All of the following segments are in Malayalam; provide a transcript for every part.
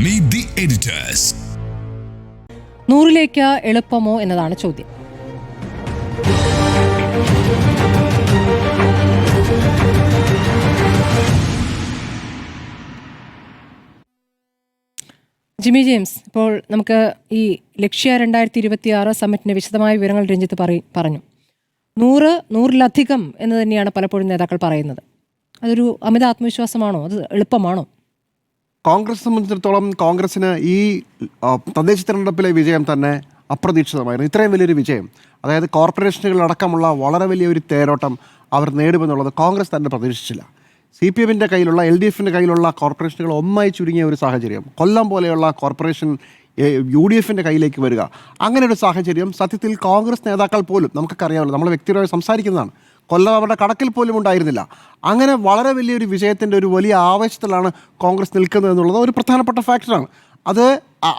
Meet the editors. 100ലേക്ക് എളുപ്പമോ എന്നതാണ് ചോദ്യം. ജിമ്മി ജെയിംസ്, ഇപ്പോൾ നമുക്ക് ഈ ലക്ഷ്യ 2026 സമ്മിറ്റിന്റെ വിശദമായ വിവരങ്ങൾ രഞ്ജിത്ത് പറഞ്ഞു. 100-100-ലധികം എന്ന് തന്നെയാണ് പലപ്പോഴും നേതാക്കൾ പറയുന്നത്. അതൊരു അമിത ആത്മവിശ്വാസമാണോ? അത് എളുപ്പമാണോ? കോൺഗ്രസ് സംബന്ധിച്ചിടത്തോളം കോൺഗ്രസിന് ഈ തദ്ദേശ തിരഞ്ഞെടുപ്പിലെ വിജയം തന്നെ അപ്രതീക്ഷിതമായിരുന്നു. ഇത്രയും വലിയൊരു വിജയം, അതായത് കോർപ്പറേഷനുകളടക്കമുള്ള വളരെ വലിയൊരു തേരോട്ടം അവർ നേടുമെന്നുള്ളത് കോൺഗ്രസ് തന്നെ പ്രതീക്ഷിച്ചില്ല. CPM-ൻ്റെ കയ്യിലുള്ള LDF-ൻ്റെ കയ്യിലുള്ള കോർപ്പറേഷനുകൾ ഒന്നായി ചുരുങ്ങിയ ഒരു സാഹചര്യം, കൊല്ലം പോലെയുള്ള കോർപ്പറേഷൻ UDF-ൻ്റെ കയ്യിലേക്ക് വരിക, അങ്ങനെ ഒരു സാഹചര്യം സത്യത്തിൽ കോൺഗ്രസ് നേതാക്കൾ പോലും, നമുക്കൊക്കെ അറിയാമല്ലോ, നമ്മൾ വ്യക്തിപരമായി സംസാരിക്കുന്നതാണ്, കൊല്ലം അവരുടെ കണക്കിൽ പോലും ഉണ്ടായിരുന്നില്ല. അങ്ങനെ വളരെ വലിയൊരു വിജയത്തിൻ്റെ ഒരു വലിയ ആവേശത്തിലാണ് കോൺഗ്രസ് നിൽക്കുന്നത് എന്നുള്ളത് ഒരു പ്രധാനപ്പെട്ട ഫാക്ടറാണ്. അത്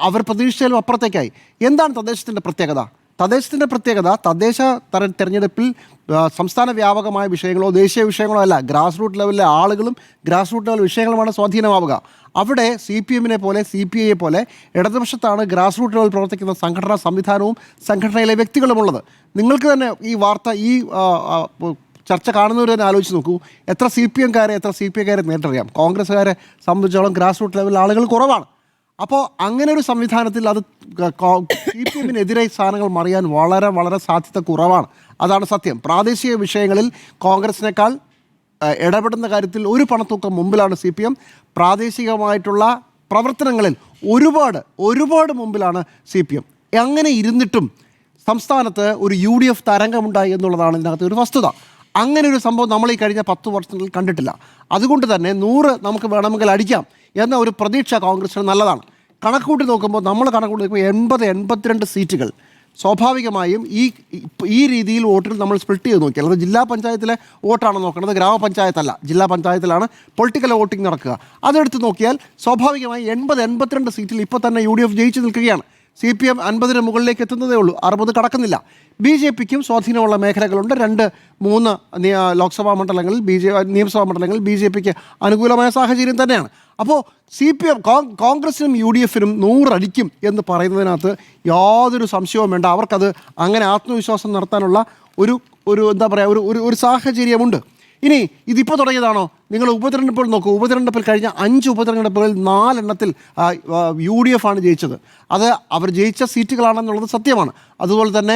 അവർ പ്രതീക്ഷിച്ചാലും അപ്പുറത്തേക്കായി. എന്താണ് തദ്ദേശത്തിൻ്റെ പ്രത്യേകത? തദ്ദേശ തെരഞ്ഞെടുപ്പിൽ സംസ്ഥാന വ്യാപകമായ വിഷയങ്ങളോ ദേശീയ വിഷയങ്ങളോ അല്ല, ഗ്രാസ് റൂട്ട് ലെവലിലെ ആളുകളും ഗ്രാസ് റൂട്ട് ലെവൽ വിഷയങ്ങളുമാണ് സ്വാധീനമാവുക. അവിടെ CPM-നെ പോലെ CPI-യെ പോലെ ഇടതുപക്ഷത്താണ് ഗ്രാസ് റൂട്ട് ലെവൽ പ്രവർത്തിക്കുന്ന സംഘടനാ സംവിധാനവും സംഘടനയിലെ വ്യക്തികളുമുള്ളത്. നിങ്ങൾക്ക് തന്നെ ഈ വാർത്ത, ഈ ചർച്ച കാണുന്നവർ തന്നെ ആലോചിച്ച് നോക്കൂ. എത്ര CPM-കാരെ എത്ര CPI-കാരെ നേരിട്ടറിയാം. കോൺഗ്രസ്സുകാരെ സംബന്ധിച്ചോളം ഗ്രാസ് റൂട്ട് ലെവലിൽ ആളുകൾ കുറവാണ്. അപ്പോൾ അങ്ങനെ ഒരു സംവിധാനത്തിൽ അത് CPM-നെതിരെ സ്ഥാനങ്ങൾ മറിയാൻ വളരെ വളരെ സാധ്യത കുറവാണ്. അതാണ് സത്യം. പ്രാദേശിക വിഷയങ്ങളിൽ കോൺഗ്രസിനേക്കാൾ ഇടപെടുന്ന കാര്യത്തിൽ ഒരു പണത്തൂക്കം മുമ്പിലാണ് CPM. പ്രാദേശികമായിട്ടുള്ള പ്രവർത്തനങ്ങളിൽ ഒരുപാട് മുമ്പിലാണ് CPM. അങ്ങനെ ഇരുന്നിട്ടും സംസ്ഥാനത്ത് ഒരു UDF തരംഗമുണ്ടായി എന്നുള്ളതാണ് ഇതിനകത്ത് ഒരു വസ്തുത. അങ്ങനെ ഒരു സംഭവം നമ്മൾ ഈ കഴിഞ്ഞ 10 വർഷങ്ങളിൽ കണ്ടിട്ടില്ല. അതുകൊണ്ട് തന്നെ 100 നമുക്ക് വേണമെങ്കിൽ അടിക്കാം എന്ന ഒരു പ്രതീക്ഷ കോൺഗ്രസിന് നല്ലതാണ്. കണക്കൂട്ടി നോക്കുമ്പോൾ 82 സീറ്റുകൾ സ്വാഭാവികമായും ഈ രീതിയിൽ വോട്ടുകൾ നമ്മൾ സ്പ്ലിറ്റ് ചെയ്ത് നോക്കിയാൽ, അത് ജില്ലാ പഞ്ചായത്തിലെ വോട്ടാണ് നോക്കുന്നത്, ഗ്രാമപഞ്ചായത്തല്ല. ജില്ലാ പഞ്ചായത്തിലാണ് പൊളിറ്റിക്കൽ വോട്ടിംഗ് നടക്കുക. അതെടുത്ത് നോക്കിയാൽ സ്വാഭാവികമായി 82 സീറ്റിൽ ഇപ്പോൾ തന്നെ UDF ജയിച്ചു നിൽക്കുകയാണ്. CPM 50-ന് മുകളിലേക്ക് എത്തുന്നതേ ഉള്ളൂ, 60 കടക്കുന്നില്ല. BJP-ക്കും സ്വാധീനമുള്ള മേഖലകളുണ്ട്. 2-3 ലോക്സഭാ മണ്ഡലങ്ങളിൽ നിയമസഭാ മണ്ഡലങ്ങളിൽ BJP-ക്ക് അനുകൂലമായ സാഹചര്യം തന്നെയാണ്. അപ്പോൾ CPM കോൺഗ്രസിനും UDF-നും 100 അടിക്കും എന്ന് പറയുന്നതിനകത്ത് യാതൊരു സംശയവും വേണ്ട. അവർക്കത് അങ്ങനെ ആത്മവിശ്വാസം നടത്താനുള്ള ഒരു എന്താ പറയുക, ഒരു സാഹചര്യമുണ്ട്. ഇനി ഇതിപ്പോൾ തുടങ്ങിയതാണോ? നിങ്ങൾ ഉപതെരഞ്ഞെടുപ്പുകൾ നോക്കൂ. ഉപതെരഞ്ഞെടുപ്പിൽ കഴിഞ്ഞ 5 ഉപതെരഞ്ഞെടുപ്പുകളിൽ 4 എണ്ണത്തിൽ UDF ആണ് ജയിച്ചത്. അത് അവർ ജയിച്ച സീറ്റുകളാണെന്നുള്ളത് സത്യമാണ്. അതുപോലെ തന്നെ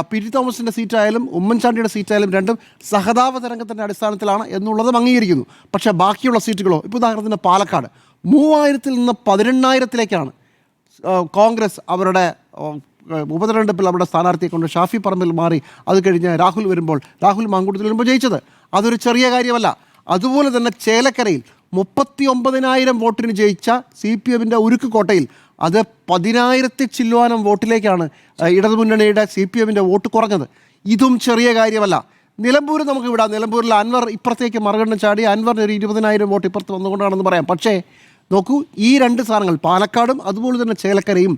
PT തോമസിൻ്റെ സീറ്റായാലും ഉമ്മൻചാണ്ടിയുടെ സീറ്റായാലും രണ്ടും സഹതാപ തരംഗത്തിൻ്റെ അടിസ്ഥാനത്തിലാണ് എന്നുള്ളതും അംഗീകരിക്കുന്നു. പക്ഷേ ബാക്കിയുള്ള സീറ്റുകളോ, ഇപ്പോൾ ഉദാഹരണത്തിന് പാലക്കാട് 3000-ൽ നിന്ന് 18,000-ലേക്കാണ് കോൺഗ്രസ് അവരുടെ ഉപതെരഞ്ഞെടുപ്പിൽ അവരുടെ സ്ഥാനാർത്ഥിയെ കൊണ്ട് ഷാഫി പറമ്പിൽ മാറി അത് കഴിഞ്ഞ് രാഹുൽ മാങ്കൂട്ടത്തിൽ വരുമ്പോൾ ജയിച്ചത്. അതൊരു ചെറിയ കാര്യമല്ല. അതുപോലെ തന്നെ ചേലക്കരയിൽ 39,000 വോട്ടിന് ജയിച്ച CPM-ൻ്റെ ഉരുക്ക് കോട്ടയിൽ അത് 10,000 ചില്ലുവാനം വോട്ടിലേക്കാണ് ഇടതുമുന്നണിയുടെ CPM-ൻ്റെ വോട്ട് കുറഞ്ഞത്. ഇതും ചെറിയ കാര്യമല്ല. നിലമ്പൂർ നമുക്ക് വിടാം. നിലമ്പൂരിൽ അൻവർ ഇപ്പുറത്തേക്ക് മറുകണ്ഠം ചാടി അൻവറിന് ഒരു 20,000 വോട്ട് ഇപ്പുറത്ത് വന്നുകൊണ്ടാണെന്ന് പറയാം. പക്ഷേ നോക്കൂ, ഈ 2 സ്ഥാനങ്ങൾ പാലക്കാടും അതുപോലെ തന്നെ ചേലക്കരയും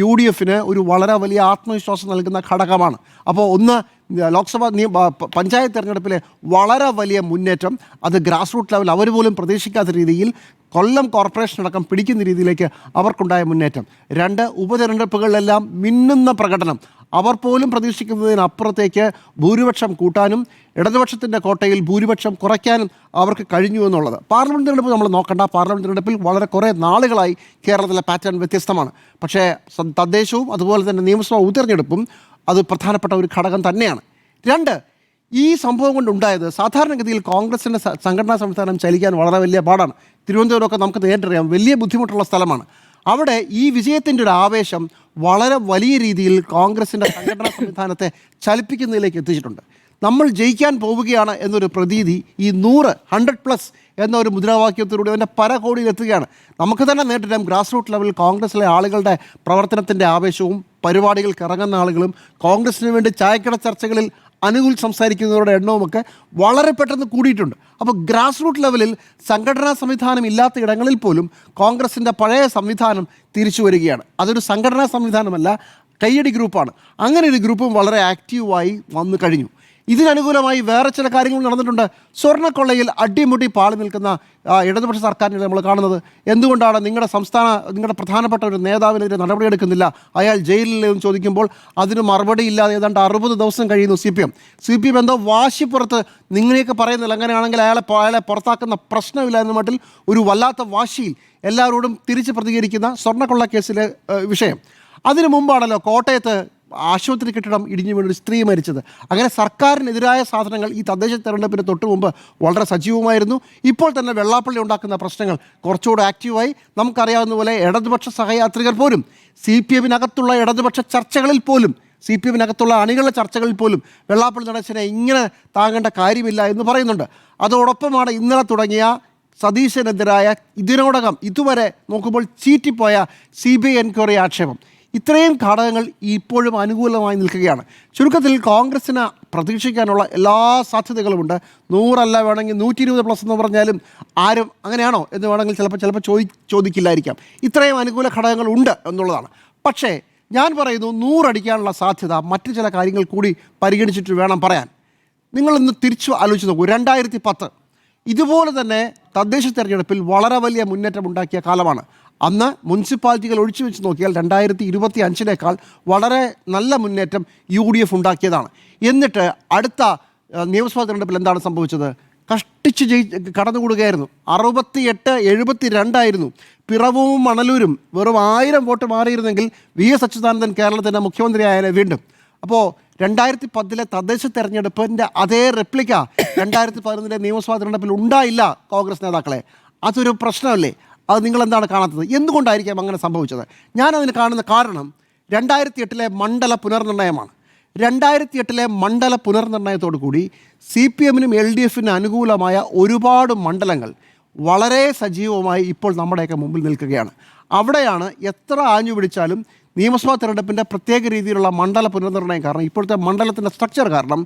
UDF-ന് ഒരു വളരെ വലിയ ആത്മവിശ്വാസം നൽകുന്ന ഘടകമാണ്. അപ്പോൾ ഒന്ന്, ലോക്സഭാ പഞ്ചായത്ത് തിരഞ്ഞെടുപ്പിലെ വളരെ വലിയ മുന്നേറ്റം, അത് ഗ്രാസ് റൂട്ട് ലെവൽ അവർ പോലും പ്രതീക്ഷിക്കാത്ത രീതിയിൽ കൊല്ലം കോർപ്പറേഷൻ അടക്കം പിടിക്കുന്ന രീതിയിലേക്ക് അവർക്കുണ്ടായ മുന്നേറ്റം. 2, ഉപതെരഞ്ഞെടുപ്പുകളിലെല്ലാം മിന്നുന്ന പ്രകടനം. അവർ പോലും പ്രതീക്ഷിക്കുന്നതിനപ്പുറത്തേക്ക് ഭൂരിപക്ഷം കൂട്ടാനും ഇടതുപക്ഷത്തിൻ്റെ കോട്ടയിൽ ഭൂരിപക്ഷം കുറയ്ക്കാനും അവർക്ക് കഴിഞ്ഞു എന്നുള്ളത്. പാർലമെൻറ്റ് തിരഞ്ഞെടുപ്പ് നമ്മൾ നോക്കണ്ട. പാർലമെൻറ്റ് തിരഞ്ഞെടുപ്പിൽ കുറേ നാളുകളായി കേരളത്തിലെ പാറ്റേൺ വ്യത്യസ്തമാണ്. പക്ഷേ തദ്ദേശവും അതുപോലെ തന്നെ നിയമസഭാ ഉപതെരഞ്ഞെടുപ്പും അത് പ്രധാനപ്പെട്ട ഒരു ഘടകം തന്നെയാണ്. 2, ഈ സംഭവം കൊണ്ടുണ്ടായത് സാധാരണഗതിയിൽ കോൺഗ്രസിൻ്റെ സംഘടനാ സംവിധാനം ചലിക്കാൻ വളരെ വലിയ പാടാണ്. തിരുവനന്തപുരമൊക്കെ നമുക്ക് നേരിട്ടറിയാം, വലിയ ബുദ്ധിമുട്ടുള്ള സ്ഥലമാണ്. അവിടെ ഈ വിജയത്തിൻ്റെ ഒരു ആവേശം വളരെ വലിയ രീതിയിൽ കോൺഗ്രസിൻ്റെ സംഘടനാ സംവിധാനത്തെ ചലിപ്പിക്കുന്നതിലേക്ക് എത്തിച്ചിട്ടുണ്ട്. നമ്മൾ ജയിക്കാൻ പോവുകയാണ് എന്നൊരു പ്രതീതി ഈ 100+ എന്നൊരു മുദ്രാവാക്യത്തിലൂടെ അതിൻ്റെ പരകോടിയിലെത്തുകയാണ്. നമുക്ക് തന്നെ നേരിടാം. ഗ്രാസ് റൂട്ട് ലെവലിൽ കോൺഗ്രസിലെ ആളുകളുടെ പ്രവർത്തനത്തിൻ്റെ ആവേശവും പരിപാടികൾക്ക് ഇറങ്ങുന്ന ആളുകളും കോൺഗ്രസിന് വേണ്ടി ചായക്കട ചർച്ചകളിൽ അനുകൂലി സംസാരിക്കുന്നവരുടെ എണ്ണവുമൊക്കെ വളരെ പെട്ടെന്ന് കൂടിയിട്ടുണ്ട്. അപ്പോൾ ഗ്രാസ് റൂട്ട് ലെവലിൽ സംഘടനാ സംവിധാനം ഇല്ലാത്ത ഇടങ്ങളിൽ പോലും കോൺഗ്രസിൻ്റെ പഴയ സംവിധാനം തിരിച്ചു വരികയാണ്. അതൊരു സംഘടനാ സംവിധാനമല്ല, കയ്യടി ഗ്രൂപ്പാണ്. അങ്ങനെ ഒരു ഗ്രൂപ്പും വളരെ ആക്റ്റീവായി വന്നു കഴിഞ്ഞു. ഇതിനനുകൂലമായി വേറെ ചില കാര്യങ്ങൾ നടന്നിട്ടുണ്ട്. സ്വർണ്ണക്കൊള്ളയിൽ അടിമുടി പാളി നിൽക്കുന്ന ഇടതുപക്ഷ സർക്കാരിനെ നമ്മൾ കാണുന്നത്. എന്തുകൊണ്ടാണ് നിങ്ങളുടെ പ്രധാനപ്പെട്ട ഒരു നേതാവിനെതിരെ നടപടിയെടുക്കുന്നില്ല, അയാൾ ജയിലിലെന്ന് ചോദിക്കുമ്പോൾ അതിന് മറുപടി ഇല്ലാതെ ഏതാണ്ട് 60 ദിവസം കഴിയുന്നു സി പി എം എന്തോ വാശിപ്പുറത്ത് നിങ്ങളെയൊക്കെ പറയുന്നില്ല, അങ്ങനെയാണെങ്കിൽ അയാളെ പുറത്താക്കുന്ന പ്രശ്നമില്ല എന്ന മട്ടിൽ ഒരു വല്ലാത്ത വാശിയിൽ എല്ലാവരോടും തിരിച്ച് പ്രതികരിക്കുന്ന സ്വർണ്ണക്കൊള്ള കേസിലെ വിഷയം. അതിനു മുമ്പാണല്ലോ കോട്ടയത്ത് ആശുപത്രി കെട്ടിടം ഇടിഞ്ഞു വീണൊരു സ്ത്രീ മരിച്ചത്. അങ്ങനെ സർക്കാരിനെതിരായ സാധനങ്ങൾ ഈ തദ്ദേശ തെരഞ്ഞെടുപ്പിന് തൊട്ട് മുമ്പ് വളരെ സജീവമായിരുന്നു. ഇപ്പോൾ തന്നെ വെള്ളാപ്പള്ളി ഉണ്ടാക്കുന്ന പ്രശ്നങ്ങൾ കുറച്ചുകൂടെ ആക്റ്റീവായി. നമുക്കറിയാവുന്ന പോലെ ഇടതുപക്ഷ സഹയാത്രികർ പോലും CPM-നകത്തുള്ള ഇടതുപക്ഷ ചർച്ചകളിൽ പോലും CPM-നകത്തുള്ള അണികളുടെ ചർച്ചകളിൽ പോലും വെള്ളാപ്പള്ളി നടേശനെ ഇങ്ങനെ താങ്ങേണ്ട കാര്യമില്ല എന്ന് പറയുന്നുണ്ട്. അതോടൊപ്പമാണ് ഇന്നലെ തുടങ്ങിയ സതീശനെതിരായ ഇതിനോടകം ഇതുവരെ നോക്കുമ്പോൾ ചീറ്റിപ്പോയ CBI എൻക്വയറി ആക്ഷേപം. ഇത്രയും ഘടകങ്ങൾ ഇപ്പോഴും അനുകൂലമായി നിൽക്കുകയാണ്. ചുരുക്കത്തിൽ കോൺഗ്രസ്സിന് പ്രതീക്ഷിക്കാനുള്ള എല്ലാ സാധ്യതകളുമുണ്ട്. 100 അല്ല, വേണമെങ്കിൽ 120+ എന്ന് പറഞ്ഞാലും ആരും അങ്ങനെയാണോ എന്ന് വേണമെങ്കിൽ ചിലപ്പോൾ ചോദിക്കില്ലായിരിക്കാം. ഇത്രയും അനുകൂല ഘടകങ്ങൾ ഉണ്ട് എന്നുള്ളതാണ്. പക്ഷേ ഞാൻ പറയുന്നു 100 അടിക്കാനുള്ള സാധ്യത മറ്റു ചില കാര്യങ്ങൾ കൂടി പരിഗണിച്ചിട്ട് വേണം പറയാൻ. നിങ്ങളിന്ന് തിരിച്ചു ആലോചിച്ച് നോക്കൂ. 2010 ഇതുപോലെ തന്നെ തദ്ദേശ തെരഞ്ഞെടുപ്പിൽ വളരെ വലിയ മുന്നേറ്റം ഉണ്ടാക്കിയ കാലമാണ്. അന്ന് മുനിസിപ്പാലിറ്റികൾ ഒഴിച്ചു വെച്ച് നോക്കിയാൽ 2025-നേക്കാൾ വളരെ നല്ല മുന്നേറ്റം UDF ഉണ്ടാക്കിയതാണ്. എന്നിട്ട് അടുത്ത നിയമസഭാ തെരഞ്ഞെടുപ്പിൽ എന്താണ് സംഭവിച്ചത്? കഷ്ടിച്ച് കടന്നുകൂടുകയായിരുന്നു. 68-72 പിറവവും മണലൂരും വെറും 1000 വോട്ട് മാറിയിരുന്നെങ്കിൽ VS അച്യുതാനന്ദൻ കേരളത്തിൻ്റെ മുഖ്യമന്ത്രിയായാലേ വീണ്ടും. അപ്പോൾ 2010 തദ്ദേശ തെരഞ്ഞെടുപ്പിൻ്റെ അതേ റെപ്ലിക്ക 2011 നിയമസഭാ തെരഞ്ഞെടുപ്പിൽ ഉണ്ടായില്ല കോൺഗ്രസ് നേതാക്കളെ. അതൊരു പ്രശ്നമല്ലേ? അത് നിങ്ങളെന്താണ് കാണാത്തത്? എന്തുകൊണ്ടായിരിക്കാം അങ്ങനെ സംഭവിച്ചത്? ഞാനതിന് കാണുന്ന കാരണം 2008 മണ്ഡല പുനർനിർണ്ണയമാണ്. 2008 മണ്ഡല പുനർനിർണ്ണയത്തോടു കൂടി CPM-നും LDF-നും അനുകൂലമായ ഒരുപാട് മണ്ഡലങ്ങൾ വളരെ സജീവമായി ഇപ്പോൾ നമ്മുടെയൊക്കെ മുമ്പിൽ നിൽക്കുകയാണ്. അവിടെയാണ് എത്ര ആഞ്ഞു പിടിച്ചാലും നിയമസഭാ തെരഞ്ഞെടുപ്പിൻ്റെ പ്രത്യേക രീതിയിലുള്ള മണ്ഡല പുനർനിർണ്ണയം കാരണം ഇപ്പോഴത്തെ മണ്ഡലത്തിൻ്റെ സ്ട്രക്ചർ കാരണം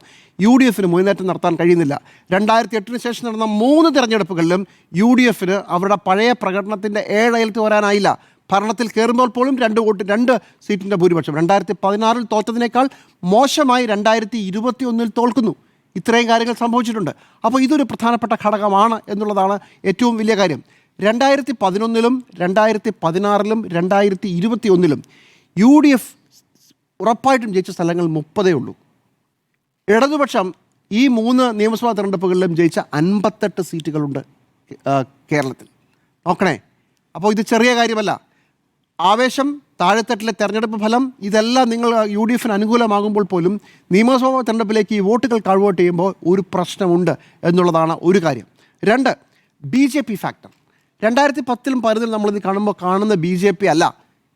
UDF-ന് മുന്നേറ്റം നടത്താൻ കഴിയുന്നില്ല. 2008 ശേഷം നടന്ന 3 തെരഞ്ഞെടുപ്പുകളിലും UDF-ന് അവരുടെ പഴയ പ്രകടനത്തിൻ്റെ ഏഴയലത്ത് വരാനായില്ല. ഭരണത്തിൽ കയറുമ്പോൾ പോലും 2 സീറ്റിൻ്റെ ഭൂരിപക്ഷം 2016 തോറ്റതിനേക്കാൾ മോശമായി 2021 തോൽക്കുന്നു. ഇത്രയും കാര്യങ്ങൾ സംഭവിച്ചിട്ടുണ്ട്. അപ്പോൾ ഇതൊരു പ്രധാനപ്പെട്ട ഘടകമാണ് എന്നുള്ളതാണ് ഏറ്റവും വലിയ കാര്യം. 2011-ലും 2016-ലും 2021-ലും UDF ഉറപ്പായിട്ടും ജയിച്ച സ്ഥലങ്ങൾ 30 ഉള്ളൂ. ഇടതുപക്ഷം ഈ 3 നിയമസഭാ തെരഞ്ഞെടുപ്പുകളിലും ജയിച്ച 58 സീറ്റുകളുണ്ട് കേരളത്തിൽ. നോക്കണേ, അപ്പോൾ ഇത് ചെറിയ കാര്യമല്ല. ആവേശം, താഴെത്തട്ടിലെ തെരഞ്ഞെടുപ്പ് ഫലം, ഇതെല്ലാം നിങ്ങൾ UDF-ന് അനുകൂലമാകുമ്പോൾ പോലും നിയമസഭാ തെരഞ്ഞെടുപ്പിലേക്ക് ഈ വോട്ടുകൾ കൺവേർട്ട് ചെയ്യുമ്പോൾ ഒരു പ്രശ്നമുണ്ട് എന്നുള്ളതാണ് ഒരു കാര്യം. 2, BJP ഫാക്ടർ. 2010-ലും 2011-ലും നമ്മളിത് കാണുന്ന BJP അല്ല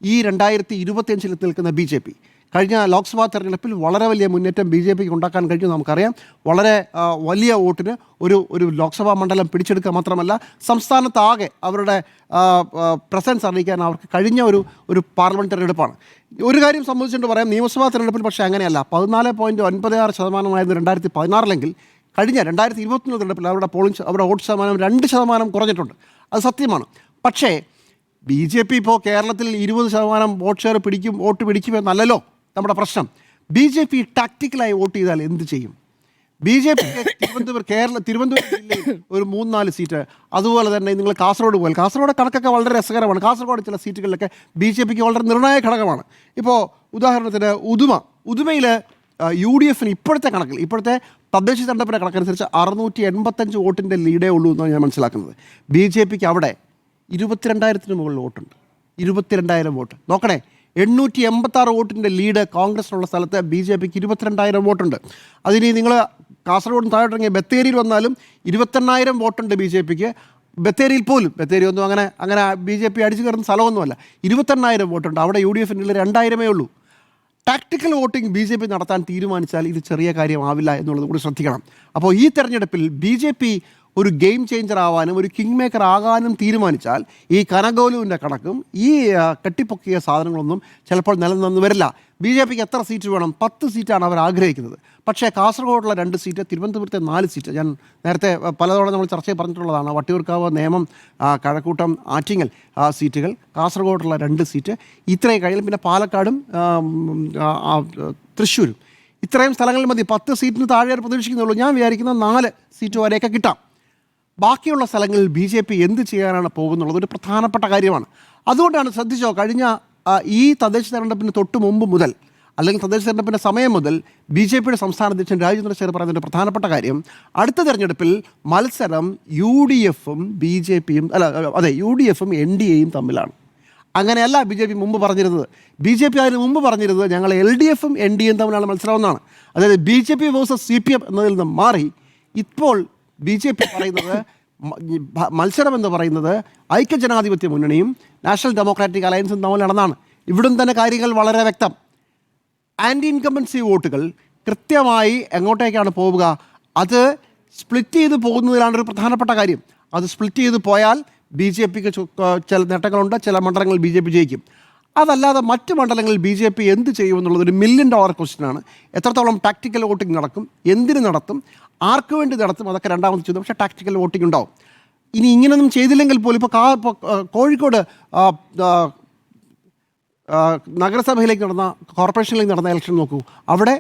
ഈ 2025-ൽ നിൽക്കുന്ന BJP. കഴിഞ്ഞ ലോക്സഭാ തെരഞ്ഞെടുപ്പിൽ വളരെ വലിയ മുന്നേറ്റം BJPക്ക് ഉണ്ടാക്കാൻ കഴിഞ്ഞു. നമുക്കറിയാം, വളരെ വലിയ വോട്ടിന് ഒരു ലോക്സഭാ മണ്ഡലം പിടിച്ചെടുക്കുക മാത്രമല്ല സംസ്ഥാനത്താകെ അവരുടെ പ്രസൻസ് അറിയിക്കാൻ അവർക്ക് കഴിഞ്ഞ ഒരു പാർലമെൻറ്റ് തെരഞ്ഞെടുപ്പാണ്. ഒരു കാര്യം സംബന്ധിച്ചിട്ട് പറയാം, നിയമസഭാ തെരഞ്ഞെടുപ്പിൽ പക്ഷേ അങ്ങനെയല്ല. 14.96% 2016-ലെങ്കിൽ കഴിഞ്ഞ 2021 തെരഞ്ഞെടുപ്പിൽ അവരുടെ വോട്ട് ശതമാനം 2% കുറഞ്ഞിട്ടുണ്ട്. അത് സത്യമാണ്. പക്ഷേ BJP ഇപ്പോൾ കേരളത്തിൽ 20% വോട്ട് പിടിക്കുമെന്നല്ലല്ലോ നമ്മുടെ പ്രശ്നം. BJP ടാക്റ്റിക്കലായി വോട്ട് ചെയ്താൽ എന്ത് ചെയ്യും? BJP തിരുവനന്തപുരം ജില്ലയിൽ ഒരു 3-4 സീറ്റ്, അതുപോലെ തന്നെ നിങ്ങൾ കാസർഗോഡ് കണക്കൊക്കെ വളരെ രസകരമാണ്. കാസർഗോഡ് ചില സീറ്റുകളിലൊക്കെ BJPക്ക് വളരെ നിർണായക ഘടകമാണ്. ഇപ്പോൾ ഉദാഹരണത്തിന് ഉദുമയിൽ UDF-ന് ഇപ്പോഴത്തെ തദ്ദേശ തെരഞ്ഞെടുപ്പിൻ്റെ കണക്കനുസരിച്ച് 685 വോട്ടിൻ്റെ ലീഡേ ഉള്ളൂ എന്നാണ് ഞാൻ മനസ്സിലാക്കുന്നത്. BJPക്ക് അവിടെ 22,000-ന് മുകളിൽ വോട്ടുണ്ട്. 22,000 വോട്ട്. നോക്കണേ, 886 വോട്ടിൻ്റെ ലീഡ് കോൺഗ്രസിനുള്ള സ്ഥലത്ത് BJPക്ക് 22,000 വോട്ടുണ്ട്. അതിന് നിങ്ങൾ കാസർഗോഡ് താഴോട്ടിറങ്ങിയ ബത്തേരിയിൽ വന്നാലും 21,000 വോട്ടുണ്ട് BJPക്ക്. ബത്തേരി ഒന്നും അങ്ങനെ BJP അടിച്ചു കയറുന്ന സ്ഥലമൊന്നുമല്ല. 21,000 വോട്ടുണ്ട്. അവിടെ UDF-ൻ്റെ 2,000 ഉള്ളൂ. ടാക്ടിക്കൽ വോട്ടിംഗ് BJP നടത്താൻ തീരുമാനിച്ചാൽ ഇത് ചെറിയ കാര്യമാവില്ല എന്നുള്ളത് കൂടി ശ്രദ്ധിക്കണം. അപ്പോൾ ഈ തെരഞ്ഞെടുപ്പിൽ BJP ഒരു ഗെയിം ചേഞ്ചർ ആവാനും ഒരു കിങ് മേക്കർ ആകാനും തീരുമാനിച്ചാൽ ഈ കനകോലുവിൻ്റെ കണക്കും ഈ കെട്ടിപ്പൊക്കിയ സാധനങ്ങളൊന്നും ചിലപ്പോൾ നിലനിന്ന് വരില്ല. BJPക്ക് എത്ര സീറ്റ് വേണം? 10 സീറ്റാണ് അവർ ആഗ്രഹിക്കുന്നത്. പക്ഷേ കാസർഗോഡുള്ള 2 സീറ്റ്, തിരുവനന്തപുരത്തെ 4 സീറ്റ്, ഞാൻ നേരത്തെ പലതവണ നമ്മൾ ചർച്ചയിൽ പറഞ്ഞിട്ടുള്ളതാണ്. വട്ടിയൂർക്കാവ്, നേമം, കഴക്കൂട്ടം, ആറ്റിങ്ങൽ സീറ്റുകൾ, കാസർഗോഡുള്ള 2 സീറ്റ്, ഇത്രയും കഴിയും. പിന്നെ പാലക്കാടും തൃശ്ശൂരും. ഇത്രയും സ്ഥലങ്ങളിൽ മതി, 10 സീറ്റിന് താഴെ പ്രതീക്ഷിക്കുന്നുള്ളൂ. ഞാൻ വിചാരിക്കുന്ന 4 സീറ്റ് വരെയൊക്കെ കിട്ടാം. ബാക്കിയുള്ള സ്ഥലങ്ങളിൽ BJP എന്ത് ചെയ്യാനാണ് പോകുന്നുള്ളത് ഒരു പ്രധാനപ്പെട്ട കാര്യമാണ്. അതുകൊണ്ടാണ് ശ്രദ്ധിച്ചോ, കഴിഞ്ഞ ഈ തദ്ദേശ തെരഞ്ഞെടുപ്പിന് തൊട്ട് മുമ്പ് മുതൽ, അല്ലെങ്കിൽ തദ്ദേശ തെരഞ്ഞെടുപ്പിൻ്റെ സമയം മുതൽ BJPയുടെ സംസ്ഥാന അധ്യക്ഷൻ രാജേന്ദ്ര ചേർ പറയുന്ന ഒരു പ്രധാനപ്പെട്ട കാര്യം, അടുത്ത തെരഞ്ഞെടുപ്പിൽ മത്സരം UDFും BJPയും UDFും NDAയും തമ്മിലാണ്. അങ്ങനെയല്ല BJP മുമ്പ് പറഞ്ഞിരുന്നത്. BJP അതിന് മുമ്പ് പറഞ്ഞിരുന്നത് ഞങ്ങൾ LDFും NDAയും തമ്മിലാണ് മത്സരമെന്നാണ്. അതായത് BJP വേഴ്സസ് CPM എന്നതിൽ നിന്ന് മാറി ഇപ്പോൾ BJP പറയുന്നത് മത്സരം എന്ന് പറയുന്നത് ഐക്യജനാധിപത്യ മുന്നണിയും നാഷണൽ ഡെമോക്രാറ്റിക് അലയൻസും തമ്മിൽ നടന്നാണ്. ഇവിടും തന്നെ കാര്യങ്ങൾ വളരെ വ്യക്തം. ആൻറ്റി ഇൻകംബൻസി വോട്ടുകൾ കൃത്യമായി എങ്ങോട്ടേക്കാണ് പോവുക, അത് സ്പ്ലിറ്റ് ചെയ്ത് പോകുന്നതിലാണ് ഒരു പ്രധാനപ്പെട്ട കാര്യം. അത് സ്പ്ലിറ്റ് ചെയ്ത് പോയാൽ BJPക്ക് ചില നേട്ടങ്ങളുണ്ട്, ചില മണ്ഡലങ്ങളിൽ BJP ജയിക്കും. അതല്ലാതെ മറ്റ് മണ്ഡലങ്ങളിൽ BJP എന്ത് ചെയ്യുമെന്നുള്ളത് ഒരു $1 million ക്വസ്റ്റ്യനാണ്. എത്രത്തോളം ടാക്ടിക്കൽ വോട്ടിംഗ് നടക്കും, എന്തിന് നടത്തും, ആർക്ക് വേണ്ടി നടത്തും, അതൊക്കെ രണ്ടാമത് ചെയ്തു. പക്ഷേ ടാക്ടിക്കൽ വോട്ടിംഗ് ഉണ്ടാവും. ഇനി ഇങ്ങനെയൊന്നും ചെയ്തില്ലെങ്കിൽ പോലും ഇപ്പോൾ കോഴിക്കോട് നഗരസഭയിലേക്ക് നടന്ന, കോർപ്പറേഷനിലേക്ക് നടന്ന ഇലക്ഷൻ നോക്കൂ. അവിടെ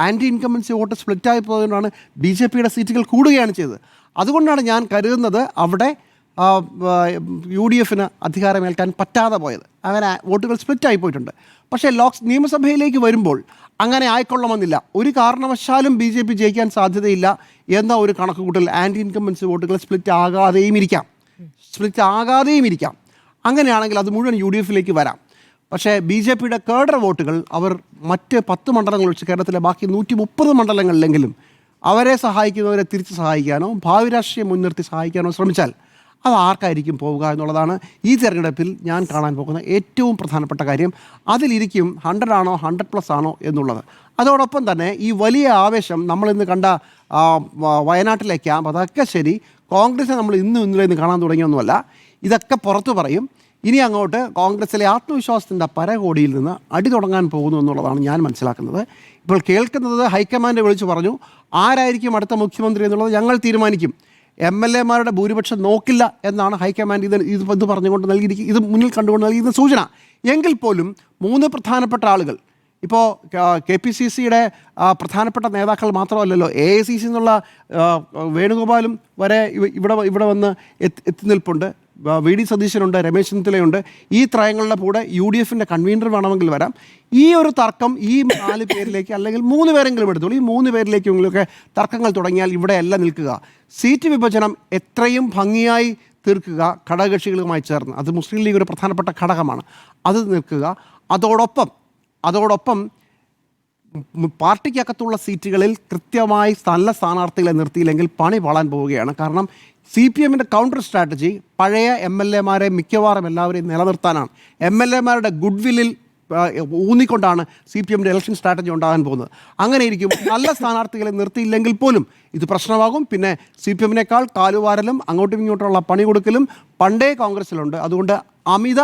ആൻറ്റി ഇൻകംബൻസി വോട്ട് സ്പ്ലിറ്റായി പോയതുകൊണ്ടാണ് BJPയുടെ സീറ്റുകൾ കൂടുകയാണ് ചെയ്തത്. അതുകൊണ്ടാണ് ഞാൻ കരുതുന്നത് അവിടെ UDFിന് അധികാരമേൽക്കാൻ പറ്റാതെ പോയത്. അങ്ങനെ വോട്ടുകൾ സ്പ്ലിറ്റായി പോയിട്ടുണ്ട്. പക്ഷേ നിയമസഭയിലേക്ക് വരുമ്പോൾ അങ്ങനെ ആയിക്കൊള്ളണമെന്നില്ല. ഒരു കാരണവശാലും BJP ജയിക്കാൻ സാധ്യതയില്ല എന്ന ഒരു കണക്കുകൂട്ടൽ ആൻറ്റി ഇൻകംബൻസി വോട്ടുകൾ സ്പ്ലിറ്റ് ആകാതെയും ഇരിക്കാം. അങ്ങനെയാണെങ്കിൽ അത് മുഴുവൻ UDFിലേക്ക് വരാം. പക്ഷേ BJPയുടെ കേഡർ വോട്ടുകൾ അവർ മറ്റ് 10 മണ്ഡലങ്ങൾ ഒഴിച്ച് കേരളത്തിലെ ബാക്കി 130 മണ്ഡലങ്ങളിലെങ്കിലും അവരെ സഹായിക്കുന്നവരെ തിരിച്ച് സഹായിക്കാനോ ഭാവി രാഷ്ട്രീയം മുൻനിർത്തി സഹായിക്കാനോ ശ്രമിച്ചാൽ അത് ആർക്കായിരിക്കും പോവുക എന്നുള്ളതാണ് ഈ തെരഞ്ഞെടുപ്പിൽ ഞാൻ കാണാൻ പോകുന്ന ഏറ്റവും പ്രധാനപ്പെട്ട കാര്യം. അതിലിരിക്കും 100 ആണോ 100+ ആണോ എന്നുള്ളത്. അതോടൊപ്പം തന്നെ ഈ വലിയ ആവേശം നമ്മളിന്ന് കണ്ട വയനാട്ടിലെ ക്യാമ്പ്, അതൊക്കെ ശരി, കോൺഗ്രസ് നമ്മൾ ഇന്നലെ കാണാൻ തുടങ്ങിയൊന്നുമല്ല. ഇതൊക്കെ പുറത്തു പറയും. ഇനി അങ്ങോട്ട് കോൺഗ്രസിലെ ആത്മവിശ്വാസത്തിൻ്റെ പരകോടിയിൽ നിന്ന് അടി തുടങ്ങാൻ പോകുന്നു എന്നുള്ളതാണ് ഞാൻ മനസ്സിലാക്കുന്നത്. ഇപ്പോൾ കേൾക്കുന്നത് ഹൈക്കമാൻഡ് വിളിച്ചു പറഞ്ഞു ആരായിരിക്കും അടുത്ത മുഖ്യമന്ത്രി എന്നുള്ളത് ഞങ്ങൾ തീരുമാനിക്കും, MLA-മാരുടെ ഭൂരിപക്ഷം നോക്കില്ല എന്നാണ് ഹൈക്കമാൻഡ് ഇത് പറഞ്ഞുകൊണ്ട് ഇത് മുന്നിൽ കണ്ടുകൊണ്ട് നൽകിയിരുന്ന സൂചന. എങ്കിൽ പോലും 3 പ്രധാനപ്പെട്ട ആളുകൾ, ഇപ്പോൾ KPCCയുടെ പ്രധാനപ്പെട്ട നേതാക്കൾ മാത്രമല്ലല്ലോ, AICC എന്നുള്ള വേണുഗോപാലും വരെ ഇവിടെ വന്ന് എത്തി നിൽപ്പുണ്ട്. VD സതീശനുണ്ട്, രമേശ് ചെന്നിത്തലയുണ്ട്. ഈ ത്രയങ്ങളുടെ കൂടെ UDFിൻ്റെ കൺവീനർ വേണമെങ്കിൽ വരാം. ഈ ഒരു തർക്കം ഈ 4 പേരിലേക്ക്, അല്ലെങ്കിൽ 3 പേരെങ്കിലും എടുത്തോളൂ, ഈ 3 പേരിലേക്കെങ്കിലുമൊക്കെ തർക്കങ്ങൾ തുടങ്ങിയാൽ ഇവിടെയല്ല നിൽക്കുക. സീറ്റ് വിഭജനം എത്രയും ഭംഗിയായി തീർക്കുക ഘടകകക്ഷികളുമായി ചേർന്ന്, അത് മുസ്ലിം ലീഗ് ഒരു പ്രധാനപ്പെട്ട ഘടകമാണ്, അത് നിൽക്കുക. അതോടൊപ്പം പാർട്ടിക്കകത്തുള്ള സീറ്റുകളിൽ കൃത്യമായി നല്ല സ്ഥാനാർത്ഥികളെ നിർത്തിയില്ലെങ്കിൽ പണി പാളാൻ പോവുകയാണ്. കാരണം CPMൻ്റെ കൗണ്ടർ സ്ട്രാറ്റജി പഴയ MLA-മാരെ മിക്കവാറും എല്ലാവരെയും നിലനിർത്താനാണ്. MLA-മാരുടെ ഗുഡ് വില്ലിൽ ഊന്നിക്കൊണ്ടാണ് CPMൻ്റെ ഇലക്ഷൻ സ്ട്രാറ്റജി ഉണ്ടാകാൻ പോകുന്നത്. അങ്ങനെ ഇരിക്കും നല്ല സ്ഥാനാർത്ഥികളെ നിർത്തിയില്ലെങ്കിൽ പോലും ഇത് പ്രശ്നമാകും. പിന്നെ CPMനേക്കാൾ കാലുവാരലും അങ്ങോട്ടും ഇങ്ങോട്ടുള്ള പണി കൊടുക്കലും പണ്ടേ കോൺഗ്രസ്സിലുണ്ട്. അതുകൊണ്ട് അമിത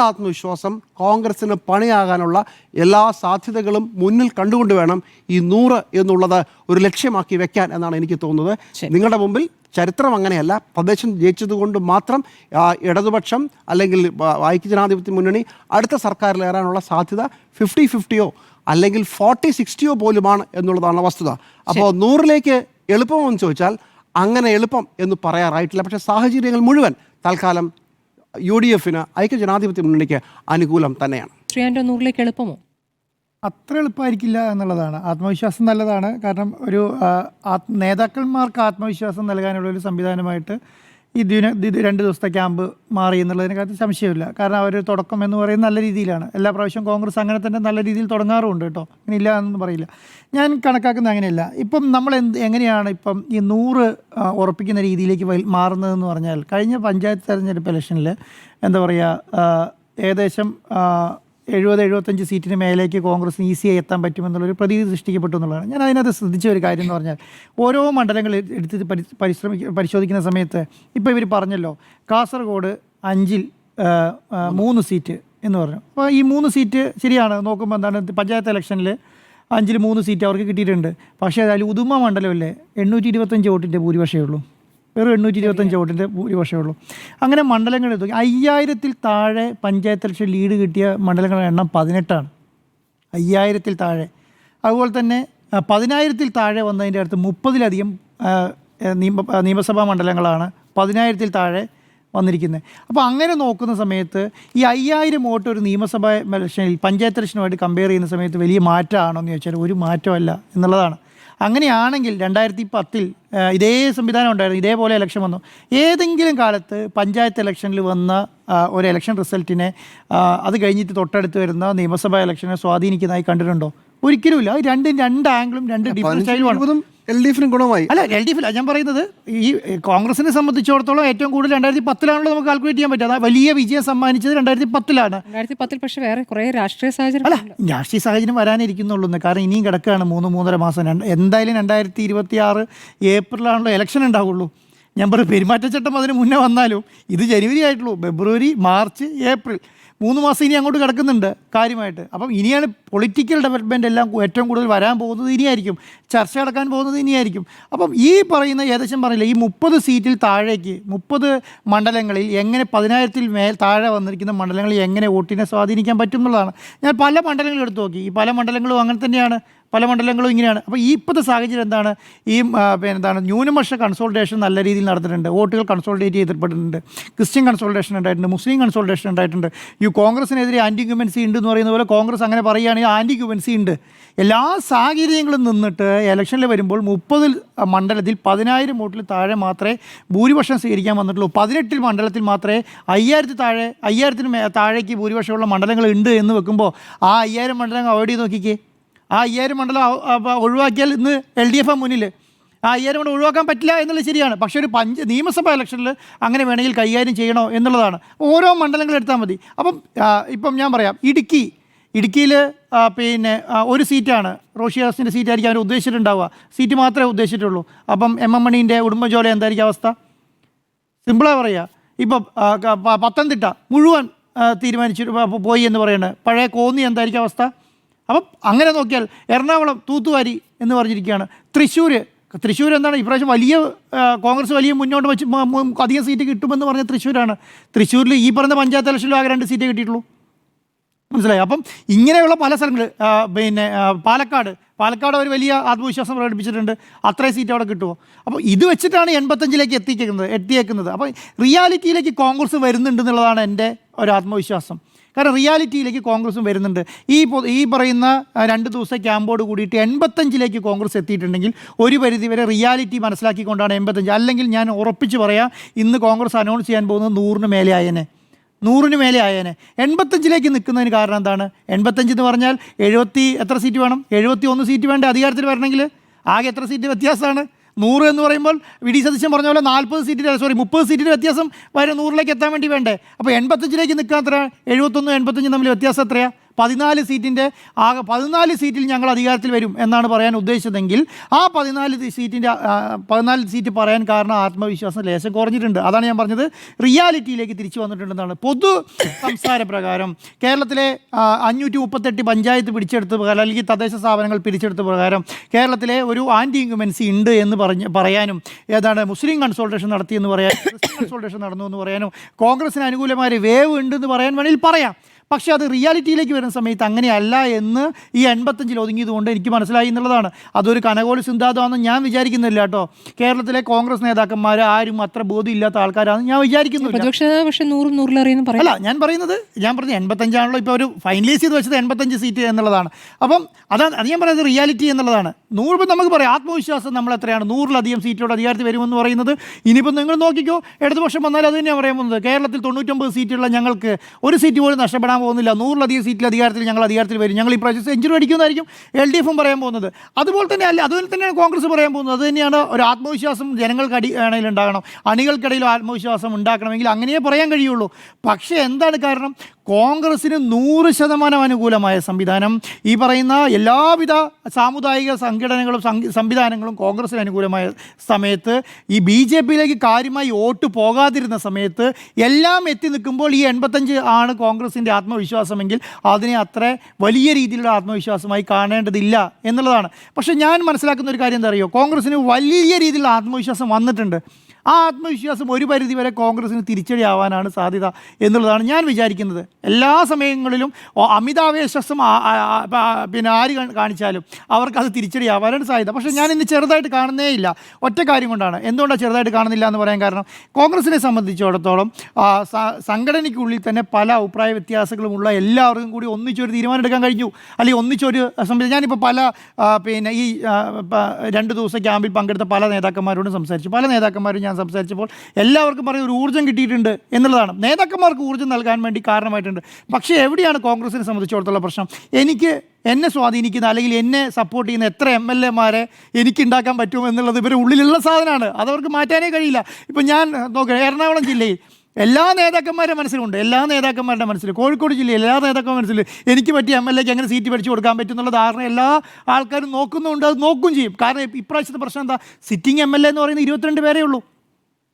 ആത്മവിശ്വാസം കോൺഗ്രസ്സിന് പണിയാകാനുള്ള എല്ലാ സാധ്യതകളും മുന്നിൽ കണ്ടുകൊണ്ട് വേണം ഈ 100 എന്നുള്ളത് ഒരു ലക്ഷ്യമാക്കി വെക്കാൻ എന്നാണ് എനിക്ക് തോന്നുന്നത്. നിങ്ങളുടെ മുമ്പിൽ ചരിത്രം അങ്ങനെയല്ല. പ്രദേശം ജയിച്ചതുകൊണ്ട് മാത്രം ഇടതുപക്ഷം അല്ലെങ്കിൽ ഐക്യജനാധിപത്യ മുന്നണി അടുത്ത സർക്കാരിലേറാനുള്ള സാധ്യത 50-50 അല്ലെങ്കിൽ 40-60 പോലുമാണ് എന്നുള്ളതാണ് വസ്തുത. അപ്പോൾ 100ലേക്ക് എളുപ്പമെന്ന് ചോദിച്ചാൽ അങ്ങനെ എളുപ്പം എന്ന് പറയാറായിട്ടില്ല. പക്ഷേ സാഹചര്യങ്ങൾ മുഴുവൻ തൽക്കാലം UDFിന് ഐക്യജനാധിപത്യ മുന്നണിക്ക് അനുകൂലം തന്നെയാണ്. 100ലേക്ക് എളുപ്പമോ? അത്ര എളുപ്പമായിരിക്കില്ല എന്നുള്ളതാണ്. ആത്മവിശ്വാസം നല്ലതാണ്. കാരണം ഒരു നേതാക്കന്മാർക്ക് ആത്മവിശ്വാസം നൽകാനുള്ള ഒരു സംവിധാനമായിട്ട് ഇത് 2 ദിവസത്തെ ക്യാമ്പ് മാറി എന്നുള്ളതിനെക്കാളും സംശയമില്ല. കാരണം അവർ തുടക്കം എന്ന് പറയുന്നത് നല്ല രീതിയിലാണ്. എല്ലാ പ്രാവശ്യവും കോൺഗ്രസ് അങ്ങനെ തന്നെ നല്ല രീതിയിൽ തുടങ്ങാറുമുണ്ട് കേട്ടോ, അങ്ങനെ ഇല്ല എന്നൊന്നും പറയില്ല. ഞാൻ കണക്കാക്കുന്നത് അങ്ങനെയല്ല. ഇപ്പം നമ്മൾ എങ്ങനെയാണ് ഇപ്പം ഈ 100 ഉറപ്പിക്കുന്ന രീതിയിലേക്ക് മാറുന്നതെന്ന് പറഞ്ഞാൽ, കഴിഞ്ഞ പഞ്ചായത്ത് തെരഞ്ഞെടുപ്പ് ഇലക്ഷനിൽ എന്താ പറയുക, ഏകദേശം 70-75 സീറ്റിന് മേലേക്ക് കോൺഗ്രസിന് ഈസിയായി എത്താൻ പറ്റുമെന്നുള്ളൊരു പ്രതീതി സൃഷ്ടിക്കപ്പെട്ടു എന്നുള്ളതാണ്. ഞാൻ അതിനകത്ത് ശ്രദ്ധിച്ച ഒരു കാര്യം എന്ന് പറഞ്ഞാൽ, ഓരോ മണ്ഡലങ്ങൾ എടുത്ത് പരിശോധിക്കുന്ന സമയത്ത് ഇപ്പോൾ ഇവർ പറഞ്ഞല്ലോ കാസർഗോഡ് 5-ൽ 3 സീറ്റ് എന്ന് പറഞ്ഞു. അപ്പോൾ ഈ 3 സീറ്റ് ശരിയാണ്. നോക്കുമ്പോൾ എന്താണ്, പഞ്ചായത്ത് ഇലക്ഷനിൽ 5-ൽ 3 സീറ്റ് അവർക്ക് കിട്ടിയിട്ടുണ്ട്. പക്ഷേ അതിൽ ഉദുമ മണ്ഡലമല്ലേ 825 വോട്ടിൻ്റെ ഭൂരിപക്ഷമേ ഉള്ളൂ, വെറും 825 വോട്ടിൻ്റെ ഭൂരിപക്ഷമേ ഉള്ളൂ. അങ്ങനെ മണ്ഡലങ്ങൾ എടുത്തു 5000-ൽ താഴെ പഞ്ചായത്ത് ഇലക്ഷൻ ലീഡ് കിട്ടിയ മണ്ഡലങ്ങളുടെ എണ്ണം 18ആണ്. 5000-ൽ താഴെ. അതുപോലെ തന്നെ 10,000-ൽ താഴെ വന്നതിൻ്റെ അടുത്ത് 30-ലധികം നിയമസഭാ മണ്ഡലങ്ങളാണ് 10,000-ൽ താഴെ വന്നിരിക്കുന്നത്. അപ്പോൾ അങ്ങനെ നോക്കുന്ന സമയത്ത് ഈ 5000 വോട്ട് ഒരു നിയമസഭാ ഇലക്ഷനിൽ പഞ്ചായത്ത് ഇലക്ഷനുമായിട്ട് കമ്പയർ ചെയ്യുന്ന സമയത്ത് വലിയ മാറ്റമാണോ എന്ന് ചോദിച്ചാൽ ഒരു മാറ്റമല്ല എന്നുള്ളതാണ്. അങ്ങനെയാണെങ്കിൽ 2010-ൽ ഇതേ സംവിധാനം ഉണ്ടായിരുന്നു, ഇതേപോലെ ഇലക്ഷൻ വന്നു. ഏതെങ്കിലും കാലത്ത് പഞ്ചായത്ത് ഇലക്ഷനിൽ വന്ന ഒരു ഇലക്ഷൻ റിസൾട്ടിനെ അത് കഴിഞ്ഞിട്ട് തൊട്ടടുത്ത് വരുന്ന നിയമസഭാ ഇലക്ഷനെ സ്വാധീനിക്കുന്നതായി കണ്ടിട്ടുണ്ടോ? ഒരിക്കലുമില്ല. അത് രണ്ട് ആംഗിളും രണ്ട് ഡിഫറൻറ്റ് സ്റ്റൈലുമാണ്. LDF-ന് ഗുണമായി. അല്ല, LDF ഞാൻ പറയുന്നത് ഈ കോൺഗ്രസിനെ സംബന്ധിച്ചിടത്തോളം ഏറ്റവും കൂടുതൽ 2010-ലാണല്ലോ നമുക്ക് കാൽക്കുലേറ്റ് ചെയ്യാൻ പറ്റുക. വലിയ വിജയം സമ്മാനിച്ചത് 2010-ലാണ്. 2010 പക്ഷേ വേറെ കുറേ രാഷ്ട്രീയ സാഹചര്യം അല്ല, രാഷ്ട്രീയ സാഹചര്യം വരാനിരിക്കുന്നുള്ളൂ. കാരണം ഇനിയും കിടക്കുകയാണ് 3-3.5 മാസം. എന്തായാലും 2026 ഏപ്രിലാണല്ലോ ഇലക്ഷൻ ഉണ്ടാവുള്ളൂ. ഞാൻ പറയും പെരുമാറ്റച്ചട്ടം അതിന് മുന്നേ വന്നാലും ഇത് ജനുവരി ആയിട്ടുള്ളൂ. ഫെബ്രുവരി, മാർച്ച്, ഏപ്രിൽ 3 മാസം ഇനി അങ്ങോട്ട് കിടക്കുന്നുണ്ട് കാര്യമായിട്ട്. അപ്പം ഇനിയാണ് പൊളിറ്റിക്കൽ ഡെവലപ്മെൻ്റ് എല്ലാം ഏറ്റവും കൂടുതൽ വരാൻ പോകുന്നത് ഇനിയായിരിക്കും, ചർച്ച നടക്കാൻ പോകുന്നത് ഇനിയായിരിക്കും. അപ്പം ഈ പറയുന്ന ഏകദേശം പറയില്ല, ഈ 30 സീറ്റിൽ താഴേക്ക് 30 മണ്ഡലങ്ങളിൽ എങ്ങനെ 10,000-ൽ താഴെ വന്നിരിക്കുന്ന മണ്ഡലങ്ങളിൽ എങ്ങനെ വോട്ടിനെ സ്വാധീനിക്കാൻ പറ്റും എന്നുള്ളതാണ്. ഞാൻ പല മണ്ഡലങ്ങളും എടുത്തു നോക്കി. ഈ പല മണ്ഡലങ്ങളും അങ്ങനെ തന്നെയാണ്, പല മണ്ഡലങ്ങളും ഇങ്ങനെയാണ്. അപ്പോൾ ഈ ഇപ്പോഴത്തെ സാഹചര്യം എന്താണ്? ഈ എന്താണ് ന്യൂനപക്ഷ കൺസോൾട്ടേഷൻ നല്ല രീതിയിൽ നടന്നിട്ടുണ്ട്. വോട്ടുകൾ കൺസോൾട്ടേറ്റ് ചെയ്തിട്ടുണ്ട്. ക്രിസ്ത്യൻ കൺസോൾട്ടേഷൻ ഉണ്ടായിട്ടുണ്ട്, മുസ്ലിം കൺസോൾട്ടേഷൻ ഉണ്ടായിട്ടുണ്ട്. ഈ കോൺഗ്രസിനെതിരെ ആൻറ്റി ക്യുമൻസി ഉണ്ട് എന്ന് പറയുന്ന പോലെ കോൺഗ്രസ് അങ്ങനെ പറയുകയാണെങ്കിൽ ആൻറ്റി ക്യുമൻസി ഉണ്ട്. എല്ലാ സാഹചര്യങ്ങളും നിന്നിട്ട് ഇലക്ഷനിൽ വരുമ്പോൾ 30 മണ്ഡലത്തിൽ 10,000 വോട്ടിൽ താഴെ മാത്രമേ ഭൂരിപക്ഷം സ്വീകരിക്കാൻ വന്നിട്ടുള്ളൂ. 18 മണ്ഡലത്തിൽ മാത്രമേ 5,000-ന് താഴേക്ക് ഭൂരിപക്ഷമുള്ള മണ്ഡലങ്ങൾ ഉണ്ട് എന്ന് വെക്കുമ്പോൾ ആ 5000 മണ്ഡലങ്ങൾ അവോയ്ഡ് ചെയ്ത് നോക്കിക്കേ. ആ 5000 മണ്ഡലം ഒഴിവാക്കിയാൽ ഇന്ന് LDF മുന്നിൽ. ആ 5000 കൊണ്ട് ഒഴിവാക്കാൻ പറ്റില്ല എന്നുള്ളത് ശരിയാണ്. പക്ഷേ ഒരു നിയമസഭാ ഇലക്ഷനിൽ അങ്ങനെ വേണമെങ്കിൽ കൈകാര്യം ചെയ്യണോ എന്നുള്ളതാണ്. ഓരോ മണ്ഡലങ്ങൾ എടുത്താൽ മതി. ഇപ്പം ഞാൻ പറയാം, ഇടുക്കിയിൽ പിന്നെ ഒരു സീറ്റാണ്, റോഷി അഗസ്റ്റിൻ്റെ സീറ്റായിരിക്കും അവർ ഉദ്ദേശിച്ചിട്ടുണ്ടാവുക. സീറ്റ് മാത്രമേ ഉദ്ദേശിച്ചിട്ടുള്ളൂ. അപ്പം MM മണീൻ്റെ ഉടുമ്പൻചോല എന്തായിരിക്കും അവസ്ഥ? സിമ്പിളാണ് പറയുക. ഇപ്പം പത്തനംതിട്ട മുഴുവൻ തീരുമാനിച്ചു പോയി എന്ന് പറയുന്നത്. പഴയ കോന്നി എന്തായിരിക്കും അവസ്ഥ? അപ്പം അങ്ങനെ നോക്കിയാൽ എറണാകുളം തൂത്തുവാരി എന്ന് പറഞ്ഞിരിക്കുകയാണ്. തൃശ്ശൂർ എന്താണ് ഇപ്രാവശ്യം കോൺഗ്രസ് വലിയ മുന്നോട്ട് വെച്ച് അധികം സീറ്റ് കിട്ടുമെന്ന് പറഞ്ഞ തൃശ്ശൂരാണ്. തൃശ്ശൂരിൽ ഈ പറഞ്ഞ പഞ്ചായത്ത് ഇലക്ഷനിലും ആകെ 2 സീറ്റേ കിട്ടിയിട്ടുള്ളൂ. മനസ്സിലായി? അപ്പം ഇങ്ങനെയുള്ള പല സ്ഥലങ്ങൾ, പിന്നെ പാലക്കാട് ഒരു വലിയ ആത്മവിശ്വാസം പ്രകടിപ്പിച്ചിട്ടുണ്ട്. അത്രയും സീറ്റ് അവിടെ കിട്ടുമോ? അപ്പോൾ ഇത് വെച്ചിട്ടാണ് 85-ലേക്ക് എത്തിയേക്കുന്നത്. അപ്പോൾ റിയാലിറ്റിയിലേക്ക് കോൺഗ്രസ് വരുന്നുണ്ടെന്നുള്ളതാണ് എൻ്റെ ഒരു ആത്മവിശ്വാസം. കാരണം റിയാലിറ്റിയിലേക്ക് കോൺഗ്രസും വരുന്നുണ്ട്. ഈ പറയുന്ന 2 ദിവസത്തെ ക്യാമ്പോട് കൂടിയിട്ട് 85-ലേക്ക് കോൺഗ്രസ് എത്തിയിട്ടുണ്ടെങ്കിൽ ഒരു പരിധിവരെ റിയാലിറ്റി മനസ്സിലാക്കിക്കൊണ്ടാണ് 85. അല്ലെങ്കിൽ ഞാൻ ഉറപ്പിച്ച് പറയാം, ഇന്ന് കോൺഗ്രസ് അനൗൺസ് ചെയ്യാൻ പോകുന്നത് 100-ന് മേലെ ആയേനെ. 85-ലേക്ക് നിൽക്കുന്നതിന് കാരണം എന്താണ്? 85 എന്ന് പറഞ്ഞാൽ എത്ര സീറ്റ് വേണം? 71 സീറ്റ് വേണ്ട അധികാരത്തിൽ വരണമെങ്കിൽ. ആകെ എത്ര സീറ്റ് വ്യത്യാസമാണ്? 100 എന്ന് പറയുമ്പോൾ വി.ഡി. സതീശൻ പറഞ്ഞ പോലെ 30 സീറ്റിൻ്റെ വ്യത്യാസം വരെ 100-ലേക്ക് എത്താൻ വേണ്ടി വേണ്ടേ? അപ്പോൾ 85-ലേക്ക് നിൽക്കാൻ എത്ര? 71 85 തമ്മിൽ വ്യത്യാസം എത്രയാണ്? 14 സീറ്റിൻ്റെ ആകെ 14 സീറ്റിൽ ഞങ്ങൾ അധികാരത്തിൽ വരും എന്നാണ് പറയാൻ ഉദ്ദേശിച്ചതെങ്കിൽ ആ 14 സീറ്റ് പറയാൻ കാരണം ആത്മവിശ്വാസം ലേശം കുറഞ്ഞിട്ടുണ്ട്. അതാണ് ഞാൻ പറഞ്ഞത്, റിയാലിറ്റിയിലേക്ക് തിരിച്ചു വന്നിട്ടുണ്ടെന്നാണ്. പൊതു സംസാര പ്രകാരം കേരളത്തിലെ 538 പഞ്ചായത്ത് പിടിച്ചെടുത്ത പ്രകാരം, അല്ലെങ്കിൽ തദ്ദേശ സ്ഥാപനങ്ങൾ പിടിച്ചെടുത്ത പ്രകാരം കേരളത്തിലെ ഒരു ആൻറ്റി ഇൻക്യുമൻസി ഉണ്ട് എന്ന് പറയാനും, മുസ്ലിം കൺസൾട്ടേഷൻ നടത്തിയെന്ന് പറയാനും, ക്രിസ്ത്യൻ കൺസൾട്ടേഷൻ നടന്നു എന്ന് പറയാനും, കോൺഗ്രസിന് അനുകൂലമായ വേവ് ഉണ്ടെന്ന് പറയാൻ വേണമെങ്കിൽ പറയാം. പക്ഷേ അത് റിയാലിറ്റിയിലേക്ക് വരുന്ന സമയത്ത് അങ്ങനെയല്ല എന്ന് ഈ 85-ൽ ഒതുങ്ങിയതുകൊണ്ട് എനിക്ക് മനസ്സിലായി എന്നുള്ളതാണ്. അതൊരു കനകോടി സിദ്ധാന്തമാണെന്ന് ഞാൻ വിചാരിക്കുന്നില്ല കേട്ടോ. കേരളത്തിലെ കോൺഗ്രസ് നേതാക്കന്മാർ ആരും അത്ര ബോധ്യമില്ലാത്ത ആൾക്കാരാണെന്ന് ഞാൻ വിചാരിക്കുന്നില്ല. അല്ല, ഞാൻ പറഞ്ഞത് 85ആണല്ലോ ഇപ്പോൾ ഒരു ഫൈനലൈസ് ചെയ്ത് വെച്ചത് 85 സീറ്റ് എന്നുള്ളതാണ്. അപ്പം അത് ഞാൻ പറയുന്നത് റിയാലിറ്റി എന്നുള്ളതാണ്. 100 നമുക്ക് പറയാം ആത്മവിശ്വാസം നമ്മൾ എത്രയാണ്, 100-ലധികം സീറ്റോട് അധികാരത്തിൽ വരുമെന്ന് പറയുന്നത്. ഇനിയിപ്പോൾ നിങ്ങൾ നോക്കിക്കോ, ഇടതുപക്ഷം വന്നാൽ അത് തന്നെയാണ് പറയാൻ പോകുന്നത്. കേരളത്തിൽ 99 സീറ്റുള്ള ഞങ്ങൾക്ക് ഒരു സീറ്റ് പോലും നഷ്ടപ്പെടാൻ പോകുന്നില്ല, 100-ലധികം സീറ്റിൽ ഞങ്ങൾ അധികാരത്തിൽ വരും, ഞങ്ങൾ ഈ പ്രാവശ്യം സെഞ്ചുറി അടിക്കുന്നതായിരിക്കും LDF-ഉം പറയാൻ പോകുന്നത്. അതുപോലെ തന്നെയാണ് കോൺഗ്രസ് പറയാൻ പോകുന്നത്. അത് തന്നെയാണ് ഒരു ആത്മവിശ്വാസം ജനങ്ങൾക്ക് ഇടയിൽ ഉണ്ടാകണം, അണികൾക്കിടയിൽ ആത്മവിശ്വാസം ഉണ്ടാക്കണമെങ്കിൽ അങ്ങനെയേ പറയാൻ കഴിയുള്ളൂ. പക്ഷേ എന്താണ് കാരണം? കോൺഗ്രസിന് 100% അനുകൂലമായ സംവിധാനം, ഈ പറയുന്ന എല്ലാവിധ സാമുദായിക സംഘടനകളും സംവിധാനങ്ങളും കോൺഗ്രസിന് അനുകൂലമായ സമയത്ത്, ഈ BJP-യിലേക്ക് കാര്യമായി വോട്ട് പോകാതിരുന്ന സമയത്ത് എല്ലാം എത്തി നിൽക്കുമ്പോൾ ഈ 85 ആണ് കോൺഗ്രസിൻ്റെ ആത്മവിശ്വാസമെങ്കിൽ അതിനെ അത്ര വലിയ രീതിയിലുള്ള ആത്മവിശ്വാസമായി കാണേണ്ടതില്ല എന്നുള്ളതാണ്. പക്ഷേ ഞാൻ മനസ്സിലാക്കുന്ന ഒരു കാര്യം എന്താ അറിയോ, കോൺഗ്രസിന് വലിയ രീതിയിലുള്ള ആത്മവിശ്വാസം വന്നിട്ടുണ്ട്. ആ ആത്മവിശ്വാസം ഒരു പരിധി വരെ കോൺഗ്രസ്സിന് തിരിച്ചടിയാവാനാണ് സാധ്യത എന്നുള്ളതാണ് ഞാൻ വിചാരിക്കുന്നത്. എല്ലാ സമയങ്ങളിലും അമിതാവേശം പിന്നെ ആര് കാണിച്ചാലും അവർക്കത് തിരിച്ചടിയാവാനാണ് സാധ്യത. പക്ഷേ ഞാൻ ഇന്ന് ചെറുതായിട്ട് കാണുന്നേ ഇല്ല. ഒറ്റ കാര്യം കൊണ്ടാണ്. എന്തുകൊണ്ടാണ് ചെറുതായിട്ട് കാണുന്നില്ല എന്ന് പറയാൻ കാരണം, കോൺഗ്രസിനെ സംബന്ധിച്ചിടത്തോളം സംഘടനയ്ക്കുള്ളിൽ തന്നെ പല അഭിപ്രായ വ്യത്യാസങ്ങളുമുള്ള എല്ലാവർക്കും കൂടി ഒന്നിച്ചൊരു തീരുമാനം എടുക്കാൻ കഴിഞ്ഞു. അല്ലെങ്കിൽ ഒന്നിച്ചൊരു ഞാനിപ്പോൾ പല പിന്നെ ഈ 2 ദിവസം ക്യാമ്പിൽ പങ്കെടുത്ത പല നേതാക്കന്മാരോടും സംസാരിച്ചു. പല നേതാക്കന്മാരും ഞാൻ സംസാരിച്ചപ്പോൾ എല്ലാവർക്കും പറയും ഒരു ഊർജ്ജം കിട്ടിയിട്ടുണ്ട് എന്നുള്ളതാണ്. നേതാക്കന്മാർക്ക് ഊർജ്ജം നൽകാൻ വേണ്ടി കാരണമായിട്ടുണ്ട്. പക്ഷേ എവിടെയാണ് കോൺഗ്രസിനെ സംബന്ധിച്ചിടത്തോളം പ്രശ്നം? എന്നെ സ്വാധീനിക്കുന്ന അല്ലെങ്കിൽ എന്നെ സപ്പോർട്ട് ചെയ്യുന്ന എത്ര MLA-മാരെ എനിക്ക് ഉണ്ടാക്കാൻ പറ്റും എന്നുള്ളത് ഇവരുടെ ഉള്ളിലുള്ള സാധനമാണ്. അതവർക്ക് മാറ്റാനേ കഴിയില്ല. ഇപ്പം ഞാൻ നോക്കുക, എറണാകുളം ജില്ലയിൽ എല്ലാ നേതാക്കന്മാരുടെ മനസ്സിലുണ്ട്, എല്ലാ നേതാക്കന്മാരുടെ മനസ്സിൽ, കോഴിക്കോട് ജില്ലയിൽ എല്ലാ നേതാക്കന്മാരുടെ മനസ്സിൽ എനിക്ക് പറ്റിയ MLA-ക്ക് എങ്ങനെ സീറ്റ് പഠിച്ചു കൊടുക്കാൻ പറ്റും എന്നുള്ള ധാരണ എല്ലാ ആൾക്കാരും നോക്കുന്നുണ്ട്. അത് നോക്കുകയും ചെയ്യും. കാരണം ഇപ്രാവശ്യത്തെ പ്രശ്നം എന്താ? സിറ്റിംഗ് MLA എന്ന് പറയുന്നത് 22 പേരേ ഉള്ളൂ.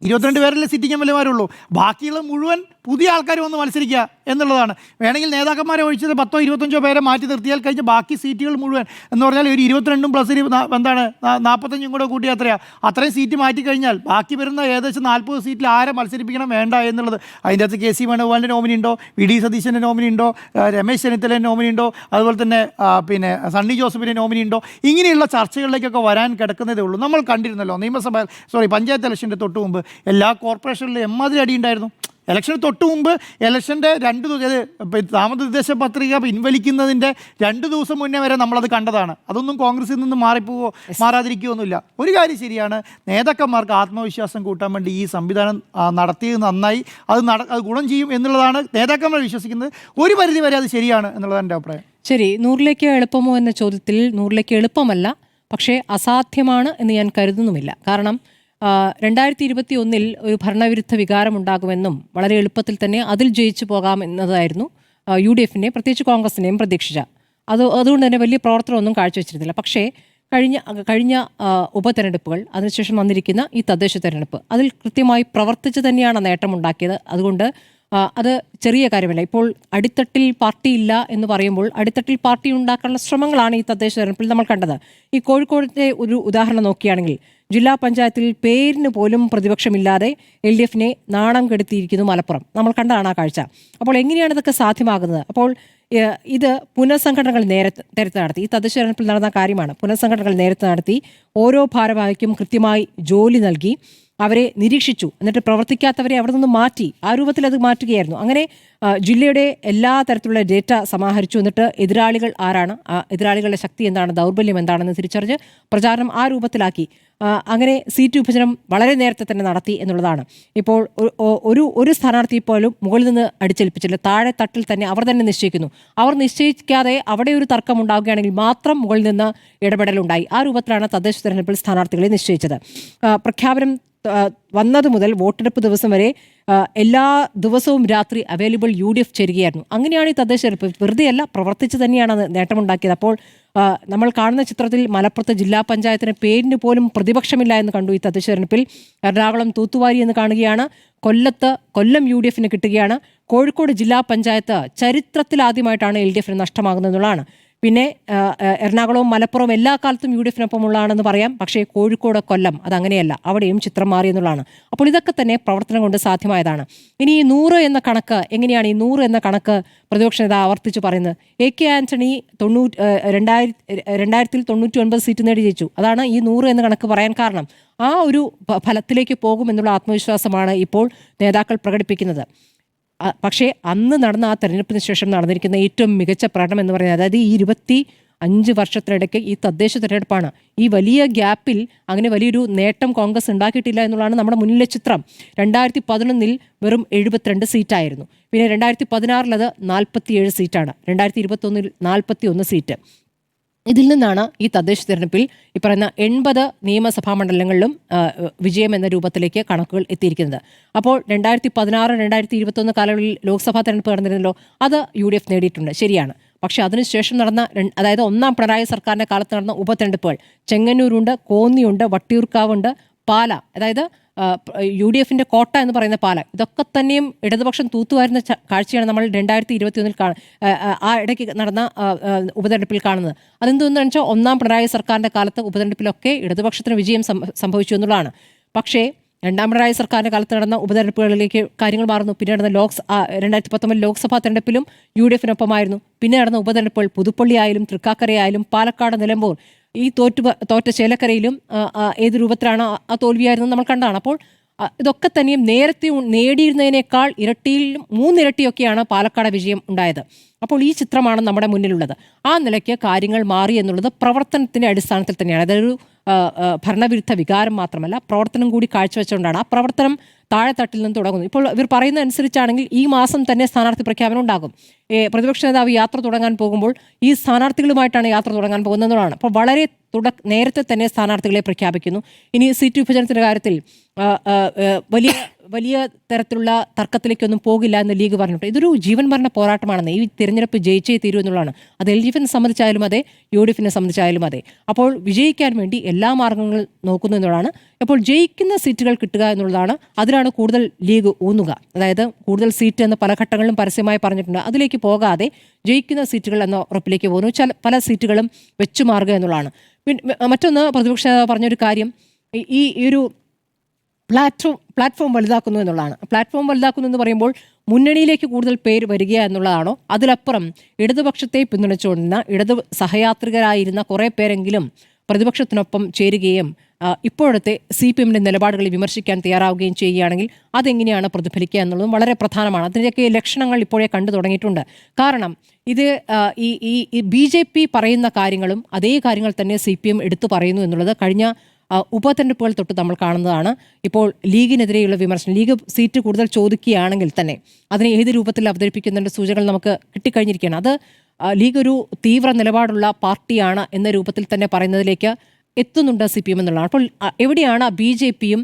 22 പേരല്ലേ സിറ്റിംഗ് MLA-മാരുള്ളൂ. ബാക്കിയുള്ള മുഴുവൻ പുതിയ ആൾക്കാർ വന്ന് മത്സരിക്കുക എന്നുള്ളതാണ്. വേണമെങ്കിൽ നേതാക്കന്മാരെ ഒഴിച്ചത് 10 or 25 പേരെ മാറ്റി നിർത്തിയാൽ കഴിഞ്ഞ് ബാക്കി സീറ്റുകൾ മുഴുവൻ എന്ന് പറഞ്ഞാൽ ഒരു 22 പ്ലസ് എന്താണ് 45 കൂടെ കൂട്ടി അത്രയും സീറ്റ് മാറ്റിക്കഴിഞ്ഞാൽ ബാക്കി വരുന്ന ഏകദേശം 40 സീറ്റിൽ ആരെ മത്സരിപ്പിക്കണം വേണ്ട എന്നുള്ളത്. അതിൻ്റെ അകത്ത് KC വേണുഗോപാലിൻ്റെ നോമിനി ഉണ്ടോ, VD സതീശൻ്റെ നോമിനി ഉണ്ടോ, രമേശ് ചെന്നിത്തലേൻ്റെ നോമിനി ഉണ്ടോ, അതുപോലെ തന്നെ പിന്നെ സണ്ണി ജോസഫിൻ്റെ നോമിനി ഉണ്ടോ? ഇങ്ങനെയുള്ള ചർച്ചകളിലേക്കൊക്കെ വരാൻ കിടക്കുന്നതേ ഉള്ളൂ. നമ്മൾ കണ്ടിരുന്നല്ലോ പഞ്ചായത്ത് ഇലക്ഷൻ്റെ തൊട്ട് മുമ്പ് എല്ലാ കോർപ്പറേഷനിലും എമ്മാതിരി അടി ഉണ്ടായിരുന്നു. ഇലക്ഷന് തൊട്ട് മുമ്പ് ഇലക്ഷൻ്റെ 2 ദിവസം നാമനിർദ്ദേശ പത്രിക പിൻവലിക്കുന്നതിൻ്റെ 2 ദിവസം മുന്നേ വരെ നമ്മളത് കണ്ടതാണ്. അതൊന്നും കോൺഗ്രസിൽ നിന്ന് മാറാതിരിക്കുകയൊന്നുമില്ല. ഒരു കാര്യം ശരിയാണ്, നേതാക്കന്മാർക്ക് ആത്മവിശ്വാസം കൂട്ടാൻ വേണ്ടി ഈ സംവിധാനം നടത്തിയത് നന്നായി. അത് ഗുണം ചെയ്യും എന്നുള്ളതാണ് നേതാക്കന്മാർ വിശ്വസിക്കുന്നത്. ഒരു പരിധി വരെ അത് ശരിയാണ് എന്നുള്ളതാണ് എൻ്റെ അഭിപ്രായം. ശരി, 100ലേക്ക് എളുപ്പമോ എന്ന ചോദ്യത്തിൽ 100ലേക്ക് എളുപ്പമല്ല, പക്ഷേ അസാധ്യമാണ് എന്ന് ഞാൻ കരുതുന്നുമില്ല. കാരണം 2021 ഒരു ഭരണവിരുദ്ധ വികാരമുണ്ടാകുമെന്നും വളരെ എളുപ്പത്തിൽ തന്നെ അതിൽ ജയിച്ചു പോകാമെന്നതായിരുന്നു UDF-നെ പ്രത്യേകിച്ച് കോൺഗ്രസിനെയും പ്രതീക്ഷിച്ച. അതുകൊണ്ട് തന്നെ വലിയ പ്രവർത്തനമൊന്നും കാഴ്ചവെച്ചിരുന്നില്ല. പക്ഷേ കഴിഞ്ഞ ഉപതെരഞ്ഞെടുപ്പുകൾ, അതിനുശേഷം വന്നിരിക്കുന്ന ഈ തദ്ദേശ തെരഞ്ഞെടുപ്പ്, അതിൽ കൃത്യമായി പ്രവർത്തിച്ച് തന്നെയാണ് നേട്ടമുണ്ടാക്കിയത്. അതുകൊണ്ട് അത് ചെറിയ കാര്യമല്ല. ഇപ്പോൾ അടിത്തട്ടിൽ പാർട്ടിയില്ല എന്ന് പറയുമ്പോൾ അടിത്തട്ടിൽ പാർട്ടി ഉണ്ടാക്കാനുള്ള ശ്രമങ്ങളാണ് ഈ തദ്ദേശ തെരഞ്ഞെടുപ്പിൽ നമ്മൾ കണ്ടത്. ഈ കോഴിക്കോടത്തെ ഒരു ഉദാഹരണം നോക്കുകയാണെങ്കിൽ ജില്ലാ പഞ്ചായത്തിൽ പേരിന് പോലും പ്രതിപക്ഷമില്ലാതെ LDF-നെ നാണം കെടുത്തിയിരിക്കുന്നു മലപ്പുറം. നമ്മൾ കണ്ടതാണ് ആ കാഴ്ച. അപ്പോൾ എങ്ങനെയാണ് ഇതൊക്കെ സാധ്യമാകുന്നത്? അപ്പോൾ ഇത് പുനഃസംഘടനകൾ നേരത്തെ നടത്തി. ഈ തദ്ദേശ തെരഞ്ഞെടുപ്പിൽ നടന്ന കാര്യമാണ്. പുനഃസംഘടനകൾ നേരത്തെ നടത്തി ഓരോ ഭാരവാഹിക്കും കൃത്യമായി ജോലി നൽകി അവരെ നിരീക്ഷിച്ചു. എന്നിട്ട് പ്രവർത്തിക്കാത്തവരെ അവിടെ നിന്ന് മാറ്റി, ആ രൂപത്തിൽ അത് മാറ്റുകയായിരുന്നു. അങ്ങനെ ജില്ലയുടെ എല്ലാ തരത്തിലുള്ള ഡേറ്റ സമാഹരിച്ചു. എന്നിട്ട് എതിരാളികൾ ആരാണ്, എതിരാളികളുടെ ശക്തി എന്താണ്, ദൗർബല്യം എന്താണെന്ന് തിരിച്ചറിഞ്ഞ് പ്രചാരണം ആ രൂപത്തിലാക്കി. അങ്ങനെ സീറ്റ് വിഭജനം വളരെ നേരത്തെ തന്നെ നടത്തി എന്നുള്ളതാണ്. ഇപ്പോൾ ഒരു സ്ഥാനാർത്ഥി പോലും മുകളിൽ നിന്ന് അടിച്ചേൽപ്പിച്ചില്ല. താഴെ തട്ടിൽ തന്നെ അവർ തന്നെ നിശ്ചയിക്കുന്നു. അവർ നിശ്ചയിക്കാതെ അവിടെ ഒരു തർക്കം ഉണ്ടാവുകയാണെങ്കിൽ മാത്രം മുകളിൽ നിന്ന് ഇടപെടലുണ്ടായി. ആ രൂപത്തിലാണ് തദ്ദേശ തെരഞ്ഞെടുപ്പിൽ സ്ഥാനാർത്ഥികളെ നിശ്ചയിച്ചത്. പ്രഖ്യാപനം വന്നത് മുതൽ വോട്ടെടുപ്പ് ദിവസം വരെ എല്ലാ ദിവസവും രാത്രി അവൈലബിൾ UDF ചേരുകയായിരുന്നു. അങ്ങനെയാണ് ഈ തദ്ദേശ തെരഞ്ഞെടുപ്പ്. വെറുതെയല്ല, പ്രവർത്തിച്ച് തന്നെയാണ് നേട്ടമുണ്ടാക്കിയത്. അപ്പോൾ നമ്മൾ കാണുന്ന ചിത്രത്തിൽ മലപ്പുറത്ത് ജില്ലാ പഞ്ചായത്തിന് പേരിന് പോലും പ്രതിപക്ഷമില്ല എന്ന് കണ്ടു ഈ തദ്ദേശ തെരഞ്ഞെടുപ്പിൽ. എറണാകുളം തൂത്തുവാരി എന്ന് കാണുകയാണ്. കൊല്ലം UDF-ന് കിട്ടുകയാണ്. കോഴിക്കോട് ജില്ലാ പഞ്ചായത്ത് ചരിത്രത്തിലാദ്യമായിട്ടാണ് LDF-ന് നഷ്ടമാകുന്നതെന്നുള്ളതാണ്. പിന്നെ എറണാകുളവും മലപ്പുറവും എല്ലാ കാലത്തും UDF-നൊപ്പമുള്ളതാണെന്ന് പറയാം. പക്ഷേ കോഴിക്കോട്, കൊല്ലം അതങ്ങനെയല്ല. അവിടെയും ചിത്രം മാറി എന്നുള്ളതാണ്. അപ്പോൾ ഇതൊക്കെ തന്നെ പ്രവർത്തനം കൊണ്ട് സാധ്യമായതാണ്. ഇനി ഈ 100 എന്ന കണക്ക് എങ്ങനെയാണ്? ഈ 100 എന്ന കണക്ക് പ്രതിപക്ഷ നേതാവ് ആവർത്തിച്ച് പറയുന്നത്. AK ആന്റണി 2000-ൽ 99 സീറ്റ് നേടി ജയിച്ചു. അതാണ് ഈ 100 എന്ന കണക്ക് പറയാൻ കാരണം. ആ ഒരു ഫലത്തിലേക്ക് പോകുമെന്നുള്ള ആത്മവിശ്വാസമാണ് ഇപ്പോൾ നേതാക്കൾ പ്രകടിപ്പിക്കുന്നത്. പക്ഷേ അന്ന് നടന്ന ആ തെരഞ്ഞെടുപ്പിന് ശേഷം നടന്നിരിക്കുന്ന ഏറ്റവും മികച്ച പ്രകടനം എന്ന് പറയുന്നത്, അതായത് ഈ 25 വർഷത്തിനിടയ്ക്ക് ഈ തദ്ദേശ തെരഞ്ഞെടുപ്പാണ്. ഈ വലിയ ഗ്യാപ്പിൽ അങ്ങനെ വലിയൊരു നേട്ടം കോൺഗ്രസ് ഉണ്ടാക്കിയിട്ടില്ല എന്നുള്ളതാണ് നമ്മുടെ മുന്നിലെ ചിത്രം. 2011 വെറും 72 സീറ്റായിരുന്നു. പിന്നെ 2016 അത് 47 സീറ്റാണ്. 2021 41 സീറ്റ്. ഇതിൽ നിന്നാണ് ഈ തദ്ദേശ തെരഞ്ഞെടുപ്പിൽ ഈ പറയുന്ന 80 നിയമസഭാ മണ്ഡലങ്ങളിലും വിജയം എന്ന രൂപത്തിലേക്ക് കണക്കുകൾ എത്തിയിരിക്കുന്നത്. അപ്പോൾ 2016, 2021 കാലങ്ങളിൽ ലോക്സഭാ തെരഞ്ഞെടുപ്പ് നടന്നിരുന്നല്ലോ, അത് UDF നേടിയിട്ടുണ്ട്, ശരിയാണ്. പക്ഷേ അതിനുശേഷം നടന്ന അതായത് 1ാം പിണറായി സർക്കാരിൻ്റെ കാലത്ത് നടന്ന ഉപതെരഞ്ഞെടുപ്പുകൾ ചെങ്ങന്നൂരുണ്ട്, കോന്നിയുണ്ട്, വട്ടിയൂർക്കാവുണ്ട്, പാല, അതായത് UDF-ന്റെ കോട്ട എന്ന് പറയുന്ന പാല, ഇതൊക്കെ തന്നെയും ഇടതുപക്ഷം തൂത്തുവാരുന്ന കാഴ്ചയാണ് നമ്മൾ 2021 ആ ഇടയ്ക്ക് നടന്ന ഉപതെരഞ്ഞെടുപ്പിൽ കാണുന്നത്. അതെന്തെന്ന് വെച്ചാൽ 1ാം പിണറായി സർക്കാരിൻ്റെ കാലത്ത് ഉപതെരഞ്ഞെടുപ്പിലൊക്കെ ഇടതുപക്ഷത്തിന് വിജയം സംഭവിച്ചു എന്നുള്ളതാണ്. പക്ഷേ രണ്ടാം പിണറായി സർക്കാരിന്റെ കാലത്ത് നടന്ന ഉപതെരഞ്ഞെടുപ്പുകളിലേക്ക് കാര്യങ്ങൾ മാറുന്നു. പിന്നെ നടന്ന 2019 ലോക്സഭാ തെരഞ്ഞെടുപ്പിലും UDF-നൊപ്പമായിരുന്നു. പിന്നെ നടന്ന ഉപതെരഞ്ഞെടുപ്പുകൾ പുതുപ്പള്ളി ആയാലും തൃക്കാക്കരയായാലും പാലക്കാട്, നിലമ്പൂർ, ഈ തോറ്റ ചേലക്കരയിലും ഏത് രൂപത്തിലാണ് ആ തോൽവിയായിരുന്നു നമ്മൾ കണ്ടതാണ്. അപ്പോൾ ഇതൊക്കെ തന്നെയും നേരത്തെ നേടിയിരുന്നതിനേക്കാൾ ഇരട്ടിയിലും 3 ഇരട്ടിയൊക്കെയാണ് പാലക്കാട് വിജയം ഉണ്ടായത്. അപ്പോൾ ഈ ചിത്രമാണ് നമ്മുടെ മുന്നിലുള്ളത്. ആ നിലയ്ക്ക് കാര്യങ്ങൾ മാറി എന്നുള്ളത് പ്രവർത്തനത്തിന്റെ അടിസ്ഥാനത്തിൽ തന്നെയാണ്. അതൊരു ഭരണവിരുദ്ധ വികാരം മാത്രമല്ല, പ്രവർത്തനം കൂടി കാഴ്ചവെച്ചുകൊണ്ടാണ്. ആ പ്രവർത്തനം താഴെത്തട്ടിൽ നിന്ന് തുടങ്ങുന്നു. ഇപ്പോൾ ഇവർ പറയുന്ന അനുസരിച്ചാണെങ്കിൽ ഈ മാസം തന്നെ സ്ഥാനാർത്ഥി പ്രഖ്യാപനം ഉണ്ടാകും. പ്രതിപക്ഷ നേതാവ് യാത്ര തുടങ്ങാൻ പോകുമ്പോൾ ഈ സ്ഥാനാർത്ഥികളുമായിട്ടാണ് യാത്ര തുടങ്ങാൻ പോകുന്നതാണ്. അപ്പോൾ വളരെ നേരത്തെ തന്നെ സ്ഥാനാർത്ഥികളെ പ്രഖ്യാപിക്കുന്നു. ഇനി സീറ്റ് വിഭജനത്തിന്റെ കാര്യത്തിൽ വലിയ തരത്തിലുള്ള തർക്കത്തിലേക്കൊന്നും പോകില്ല എന്ന് ലീഗ് പറഞ്ഞിട്ട് ഇതൊരു ജീവൻ മരണ പോരാട്ടമാണെന്ന്. ഈ തിരഞ്ഞെടുപ്പ് ജയിച്ചേ തീരൂ എന്നുള്ളതാണ്. അത് LDF-നെ സംബന്ധിച്ചായാലും അതെ, UDF-നെ സംബന്ധിച്ചായാലും അതെ. അപ്പോൾ വിജയിക്കാൻ വേണ്ടി എല്ലാ മാർഗങ്ങളും നോക്കുന്നു എന്നുള്ളതാണ്. അപ്പോൾ ജയിക്കുന്ന സീറ്റുകൾ കിട്ടുക എന്നുള്ളതാണ്. അതിലാണ് കൂടുതൽ ലീഗ് ഊന്നുക. അതായത് കൂടുതൽ സീറ്റ് എന്ന് പല ഘട്ടങ്ങളിലും പരസ്യമായി പറഞ്ഞിട്ടുണ്ട്. അതിലേക്ക് പോകാതെ ജയിക്കുന്ന സീറ്റുകൾ എന്ന ഉറപ്പിലേക്ക് പോകുന്നു. പല സീറ്റുകളും വെച്ചു മാറുക എന്നുള്ളതാണ്. മറ്റൊന്ന്, പ്രതിപക്ഷ പറഞ്ഞൊരു കാര്യം ഈ ഒരു പ്ലാറ്റ്ഫോം വലുതാക്കുന്നു എന്നുള്ളതാണ്. പ്ലാറ്റ്ഫോം വലുതാക്കുന്നു എന്ന് പറയുമ്പോൾ മുന്നണിയിലേക്ക് കൂടുതൽ പേര് വരിക എന്നുള്ളതാണോ? അതിലപ്പുറം ഇടതുപക്ഷത്തെ പിന്തുണച്ചുകൊണ്ടിരുന്ന സഹയാത്രികരായിരുന്ന കുറേ പേരെങ്കിലും പ്രതിപക്ഷത്തിനൊപ്പം ചേരുകയും ഇപ്പോഴത്തെ CPM-ന്റെ നിലപാടുകൾ വിമർശിക്കാൻ തയ്യാറാവുകയും ചെയ്യുകയാണെങ്കിൽ അതെങ്ങനെയാണ് പ്രതിഫലിക്കുക എന്നുള്ളതും വളരെ പ്രധാനമാണ്. അതിൻ്റെയൊക്കെ ലക്ഷണങ്ങൾ ഇപ്പോഴേ കണ്ടു തുടങ്ങിയിട്ടുണ്ട്. കാരണം ഇത് ഈ BJP പറയുന്ന കാര്യങ്ങളും അതേ കാര്യങ്ങൾ തന്നെ CPM എടുത്തു പറയുന്നു എന്നുള്ളത് കഴിഞ്ഞ ഉപതെരഞ്ഞെടുപ്പുകൾ തൊട്ട് നമ്മൾ കാണുന്നതാണ്. ഇപ്പോൾ ലീഗിനെതിരെയുള്ള വിമർശനം, ലീഗ് സീറ്റ് കൂടുതൽ ചോദിക്കുകയാണെങ്കിൽ തന്നെ അതിനെ ഏത് രൂപത്തിൽ അവതരിപ്പിക്കുന്നതിൻ്റെ സൂചനകൾ നമുക്ക് കിട്ടിക്കഴിഞ്ഞിരിക്കുകയാണ്. അത് ലീഗ് ഒരു തീവ്ര നിലപാടുള്ള പാർട്ടിയാണ് എന്ന രൂപത്തിൽ തന്നെ പറയുന്നതിലേക്ക് എത്തുന്നുണ്ട് CPM എന്നുള്ളതാണ്. അപ്പോൾ എവിടെയാണ് BJP-യും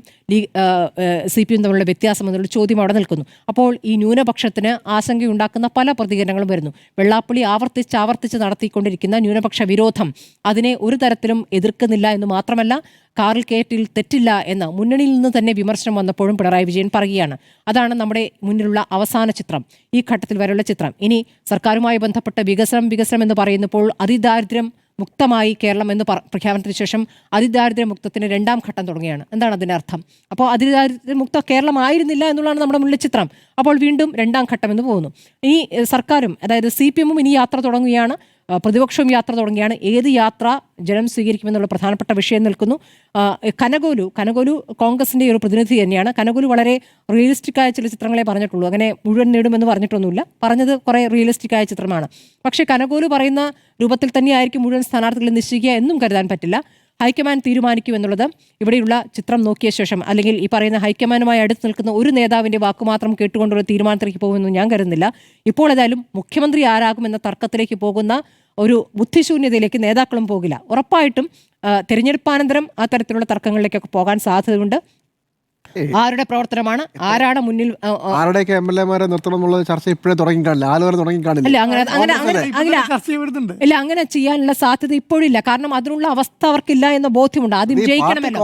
CPM തമ്മിലുള്ള വ്യത്യാസം എന്നുള്ള ചോദ്യം അവിടെ നിൽക്കുന്നു. അപ്പോൾ ഈ ന്യൂനപക്ഷത്തിന് ആശങ്കയുണ്ടാക്കുന്ന പല പ്രതികരണങ്ങളും വരുന്നു. വെള്ളാപ്പള്ളി ആവർത്തിച്ച് നടത്തിക്കൊണ്ടിരിക്കുന്ന ന്യൂനപക്ഷ വിരോധം അതിനെ ഒരു തരത്തിലും എതിർക്കുന്നില്ല എന്ന് മാത്രമല്ല, കാറിൽ കയറ്റിൽ തെറ്റില്ല എന്ന് മുന്നണിയിൽ നിന്ന് തന്നെ വിമർശനം വന്നപ്പോഴും പിണറായി വിജയൻ പറയുകയാണ്. അതാണ് നമ്മുടെ മുന്നിലുള്ള അവസാന ചിത്രം, ഈ ഘട്ടത്തിൽ വരെയുള്ള ചിത്രം. ഇനി സർക്കാരുമായി ബന്ധപ്പെട്ട വികസനം എന്ന് പറയുന്നപ്പോൾ അതിദാരിദ്ര്യം മുക്തമായി കേരളം എന്ന് പ്രഖ്യാപനത്തിന് ശേഷം അതിദാരിദ്ര്യ മുക്തത്തിന് 2ാം ഘട്ടം തുടങ്ങുകയാണ്. എന്താണ് അതിൻ്റെ അർത്ഥം? അപ്പോൾ അതിദാരിദ്ര്യമുക്ത കേരളം ആയിരുന്നില്ല എന്നുള്ളതാണ് നമ്മുടെ മുന്നിലെ ചിത്രം. അപ്പോൾ വീണ്ടും 2ാം ഘട്ടം എന്ന് പോകുന്നു. ഈ സർക്കാരും അതായത് CPM-ഉം ഇനി യാത്ര തുടങ്ങുകയാണ്, പ്രതിപക്ഷവും യാത്ര തുടങ്ങുകയാണ്. ഏത് യാത്ര ജനം സ്വീകരിക്കുമെന്നുള്ള പ്രധാനപ്പെട്ട വിഷയം നിൽക്കുന്നു. കനകോലു കോൺഗ്രസിന്റെ ഒരു പ്രതിനിധി തന്നെയാണ്. കനകോലു വളരെ റിയലിസ്റ്റിക്കായ ചില ചിത്രങ്ങളെ പറഞ്ഞിട്ടുള്ളൂ. അങ്ങനെ മുഴുവൻ നേടുമെന്ന് പറഞ്ഞിട്ടൊന്നുമില്ല. പറഞ്ഞത് കുറേ റിയലിസ്റ്റിക്കായ ചിത്രമാണ്. പക്ഷേ കനകോലു പറയുന്ന രൂപത്തിൽ തന്നെയായിരിക്കും മുഴുവൻ സ്ഥാനാർത്ഥികളെ നിശ്ചയിക്കുക എന്നും കരുതാൻ പറ്റില്ല. ഹൈക്കമാൻഡ് തീരുമാനിക്കുമെന്നുള്ളത് ഇവിടെയുള്ള ചിത്രം നോക്കിയ ശേഷം, അല്ലെങ്കിൽ ഈ പറയുന്ന ഹൈക്കമാൻഡുമായി അടുത്ത് നിൽക്കുന്ന ഒരു നേതാവിൻ്റെ വാക്കുമാത്രം കേട്ടുകൊണ്ടുള്ള തീരുമാനത്തിലേക്ക് പോകുമെന്ന് ഞാൻ കരുതുന്നില്ല. ഇപ്പോൾ ഏതായാലും മുഖ്യമന്ത്രി ആരാകുമെന്ന തർക്കത്തിലേക്ക് പോകുന്ന ഒരു ബുദ്ധിശൂന്യതയിലേക്ക് നേതാക്കളും പോകില്ല. ഉറപ്പായിട്ടും തെരഞ്ഞെടുപ്പാനന്തരം അത്തരത്തിലുള്ള തർക്കങ്ങളിലേക്കൊക്കെ പോകാൻ സാധ്യതയുണ്ട്. ആരുടെ പ്രവർത്തനമാണ്, ആരാണ് മുന്നിൽ, ആരുടെയൊക്കെ MLA-മാരെ നിർത്തണം എന്നുള്ള ചർച്ച ഇപ്പോഴേ തുടങ്ങിക്കാണില്ല, ആലുവരെ തുടങ്ങിക്കാണില്ല. ഇല്ല, അങ്ങനെ ചെയ്യാനുള്ള സാധ്യത ഇപ്പോഴില്ല. കാരണം അതിനുള്ള അവസ്ഥ അവർക്കില്ല എന്ന ബോധ്യമുണ്ട്. ആദ്യം ജയിക്കണമല്ലോ.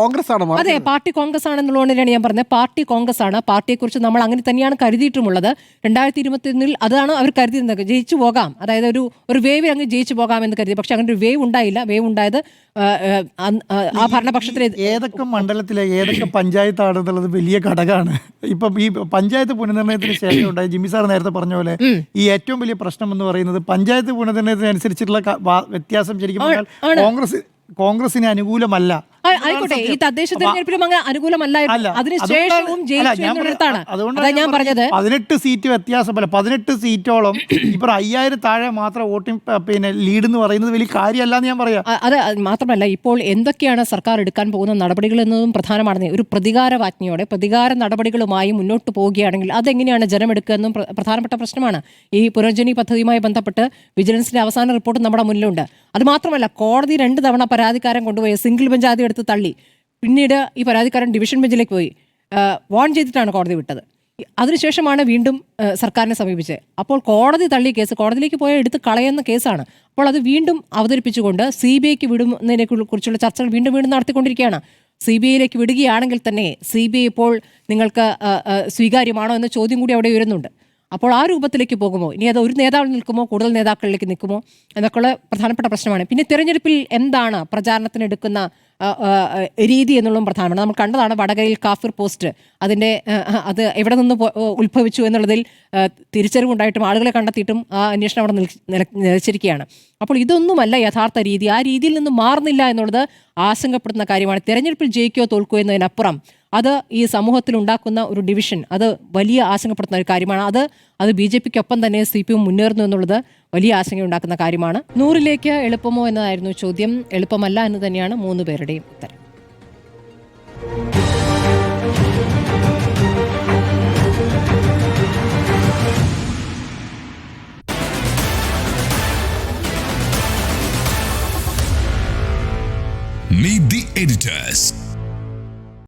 അതെ, പാർട്ടി കോൺഗ്രസ് ആണെന്നുള്ളതുകൊണ്ടാണ് ഞാൻ പറഞ്ഞത്. പാർട്ടി കോൺഗ്രസ് ആണ്. പാർട്ടിയെക്കുറിച്ച് നമ്മൾ അങ്ങനെ തന്നെയാണ് കരുതിയിട്ടുമുള്ളത്. 2021 അതാണ് അവർ കരുതിയിരുന്നത്. ജയിച്ചു പോകാം, അതായത് ഒരു വേവ് അങ്ങ് ജയിച്ചു പോകാമെന്ന് കരുതി. പക്ഷെ അങ്ങനെ ഒരു വേവ് ഉണ്ടായില്ല. വേവ് ഉണ്ടായത് ആ ഭരണപക്ഷത്തിലെ ഏതൊക്കെ മണ്ഡലത്തിലെ ഏതൊക്കെ പഞ്ചായത്താണെന്നുള്ളത് വലിയ ഘടകമാണ്. ഇപ്പം ഈ പഞ്ചായത്ത് പുനർനിർണയത്തിന് ശേഷം ഉണ്ടായ ജിമ്മി സാർ നേരത്തെ പറഞ്ഞ പോലെ ഈ ഏറ്റവും വലിയ പ്രശ്നം എന്ന് പറയുന്നത് പഞ്ചായത്ത് പുനർനിർണയത്തിനനുസരിച്ചിട്ടുള്ള വ്യത്യാസം ശരിക്കും പറഞ്ഞാൽ കോൺഗ്രസിന് അനുകൂലമല്ല. ആയിക്കോട്ടെ, ഈ തദ്ദേശ തെരഞ്ഞെടുപ്പിലും അങ്ങനെ അനുകൂലമല്ലായിരുന്നു. അതിനുശേഷവും ഞാൻ പറഞ്ഞത് 18 സീറ്റ് വ്യത്യാസം, 18 സീറ്റോളം ഇപ്പൊ 5000 താഴെ മാത്രം വോട്ടിംഗ് ലീഡ് എന്ന് പറയുന്നത് വലിയ കാര്യമല്ല എന്ന് ഞാൻ പറയാം. അത് മാത്രമല്ല, ഇപ്പോൾ എന്തൊക്കെയാണ് സർക്കാർ എടുക്കാൻ പോകുന്ന നടപടികൾ എന്നതും പ്രധാനമാണ്. ഒരു പ്രതികാരവാജ്ഞയോടെ പ്രതികാര നടപടികളുമായി മുന്നോട്ട് പോവുകയാണെങ്കിൽ അതെങ്ങനെയാണ് ജനം എടുക്കുക എന്നും പ്രധാനപ്പെട്ട പ്രശ്നമാണ്. ഈ പുനർജനി പദ്ധതിയുമായി ബന്ധപ്പെട്ട് വിജിലൻസിന്റെ അവസാന റിപ്പോർട്ട് നമ്മുടെ മുന്നിലുണ്ട്. അത് മാത്രമല്ല, കോടതി 2 തവണ പരാതിക്കാരൻ കൊണ്ടുപോയി സിംഗിൾ ബെഞ്ച് ആദ്യം എടുത്ത് തള്ളി. പിന്നീട് ഈ പരാതിക്കാരൻ ഡിവിഷൻ ബെഞ്ചിലേക്ക് പോയി വാൺ ചെയ്തിട്ടാണ് കോടതി വിട്ടത്. അതിനുശേഷമാണ് വീണ്ടും സർക്കാരിനെ സമീപിച്ചത്. അപ്പോൾ കോടതി തള്ളിയ കേസ് കോടതിയിലേക്ക് പോയാൽ എടുത്ത് കളയുന്ന കേസാണ്. അപ്പോൾ അത് വീണ്ടും അവതരിപ്പിച്ചുകൊണ്ട് CBIക്ക് വിടുന്നതിനെ കുറിച്ചുള്ള ചർച്ചകൾ വീണ്ടും നടത്തിക്കൊണ്ടിരിക്കുകയാണ്. CBIയിലേക്ക് വിടുകയാണെങ്കിൽ തന്നെ CBI ഇപ്പോൾ നിങ്ങൾക്ക് സ്വീകാര്യമാണോ എന്ന ചോദ്യം കൂടി അവിടെ ഉയരുന്നുണ്ട്. അപ്പോൾ ആ രൂപത്തിലേക്ക് പോകുമോ, ഇനി അത് ഒരു നേതാവിൽ നിൽക്കുമോ കൂടുതൽ നേതാക്കളിലേക്ക് നിൽക്കുമോ എന്നൊക്കെയുള്ള പ്രധാനപ്പെട്ട പ്രശ്നമാണ്. പിന്നെ തിരഞ്ഞെടുപ്പിൽ എന്താണ് പ്രചാരണത്തിനെടുക്കുന്ന രീതി എന്നുള്ളതും പ്രധാനമാണ്. നമ്മൾ കണ്ടതാണ് വടകരയിൽ കാഫിർ പോസ്റ്റ് അത് എവിടെ നിന്ന് ഉത്ഭവിച്ചു എന്നുള്ളതിൽ തിരിച്ചറിവുണ്ടായിട്ടും ആളുകളെ കണ്ടെത്തിയിട്ടും ആ അന്വേഷണം അവിടെ നിലച്ചിരിക്കുകയാണ്. അപ്പോൾ ഇതൊന്നുമല്ല യഥാർത്ഥ രീതി. ആ രീതിയിൽ നിന്ന് മാറുന്നില്ല എന്നുള്ളത് ആശങ്കപ്പെടുന്ന കാര്യമാണ്. തെരഞ്ഞെടുപ്പിൽ ജയിക്കോ തോൽക്കോ എന്നതിനപ്പുറം അത് ഈ സമൂഹത്തിൽ ഉണ്ടാക്കുന്ന ഒരു ഡിവിഷൻ അത് വലിയ ആശങ്കപ്പെടുത്തുന്ന ഒരു കാര്യമാണ്. അത് BJPക്കൊപ്പം തന്നെ CPM മുന്നേറുന്നു എന്നുള്ളത് വലിയ ആശങ്കയുണ്ടാക്കുന്ന കാര്യമാണ്. 100ലേക്ക് എളുപ്പമോ എന്നതായിരുന്നു ചോദ്യം. എളുപ്പമല്ല എന്ന് തന്നെയാണ് 3 പേരുടെയും ഉത്തരം. Meet the editors.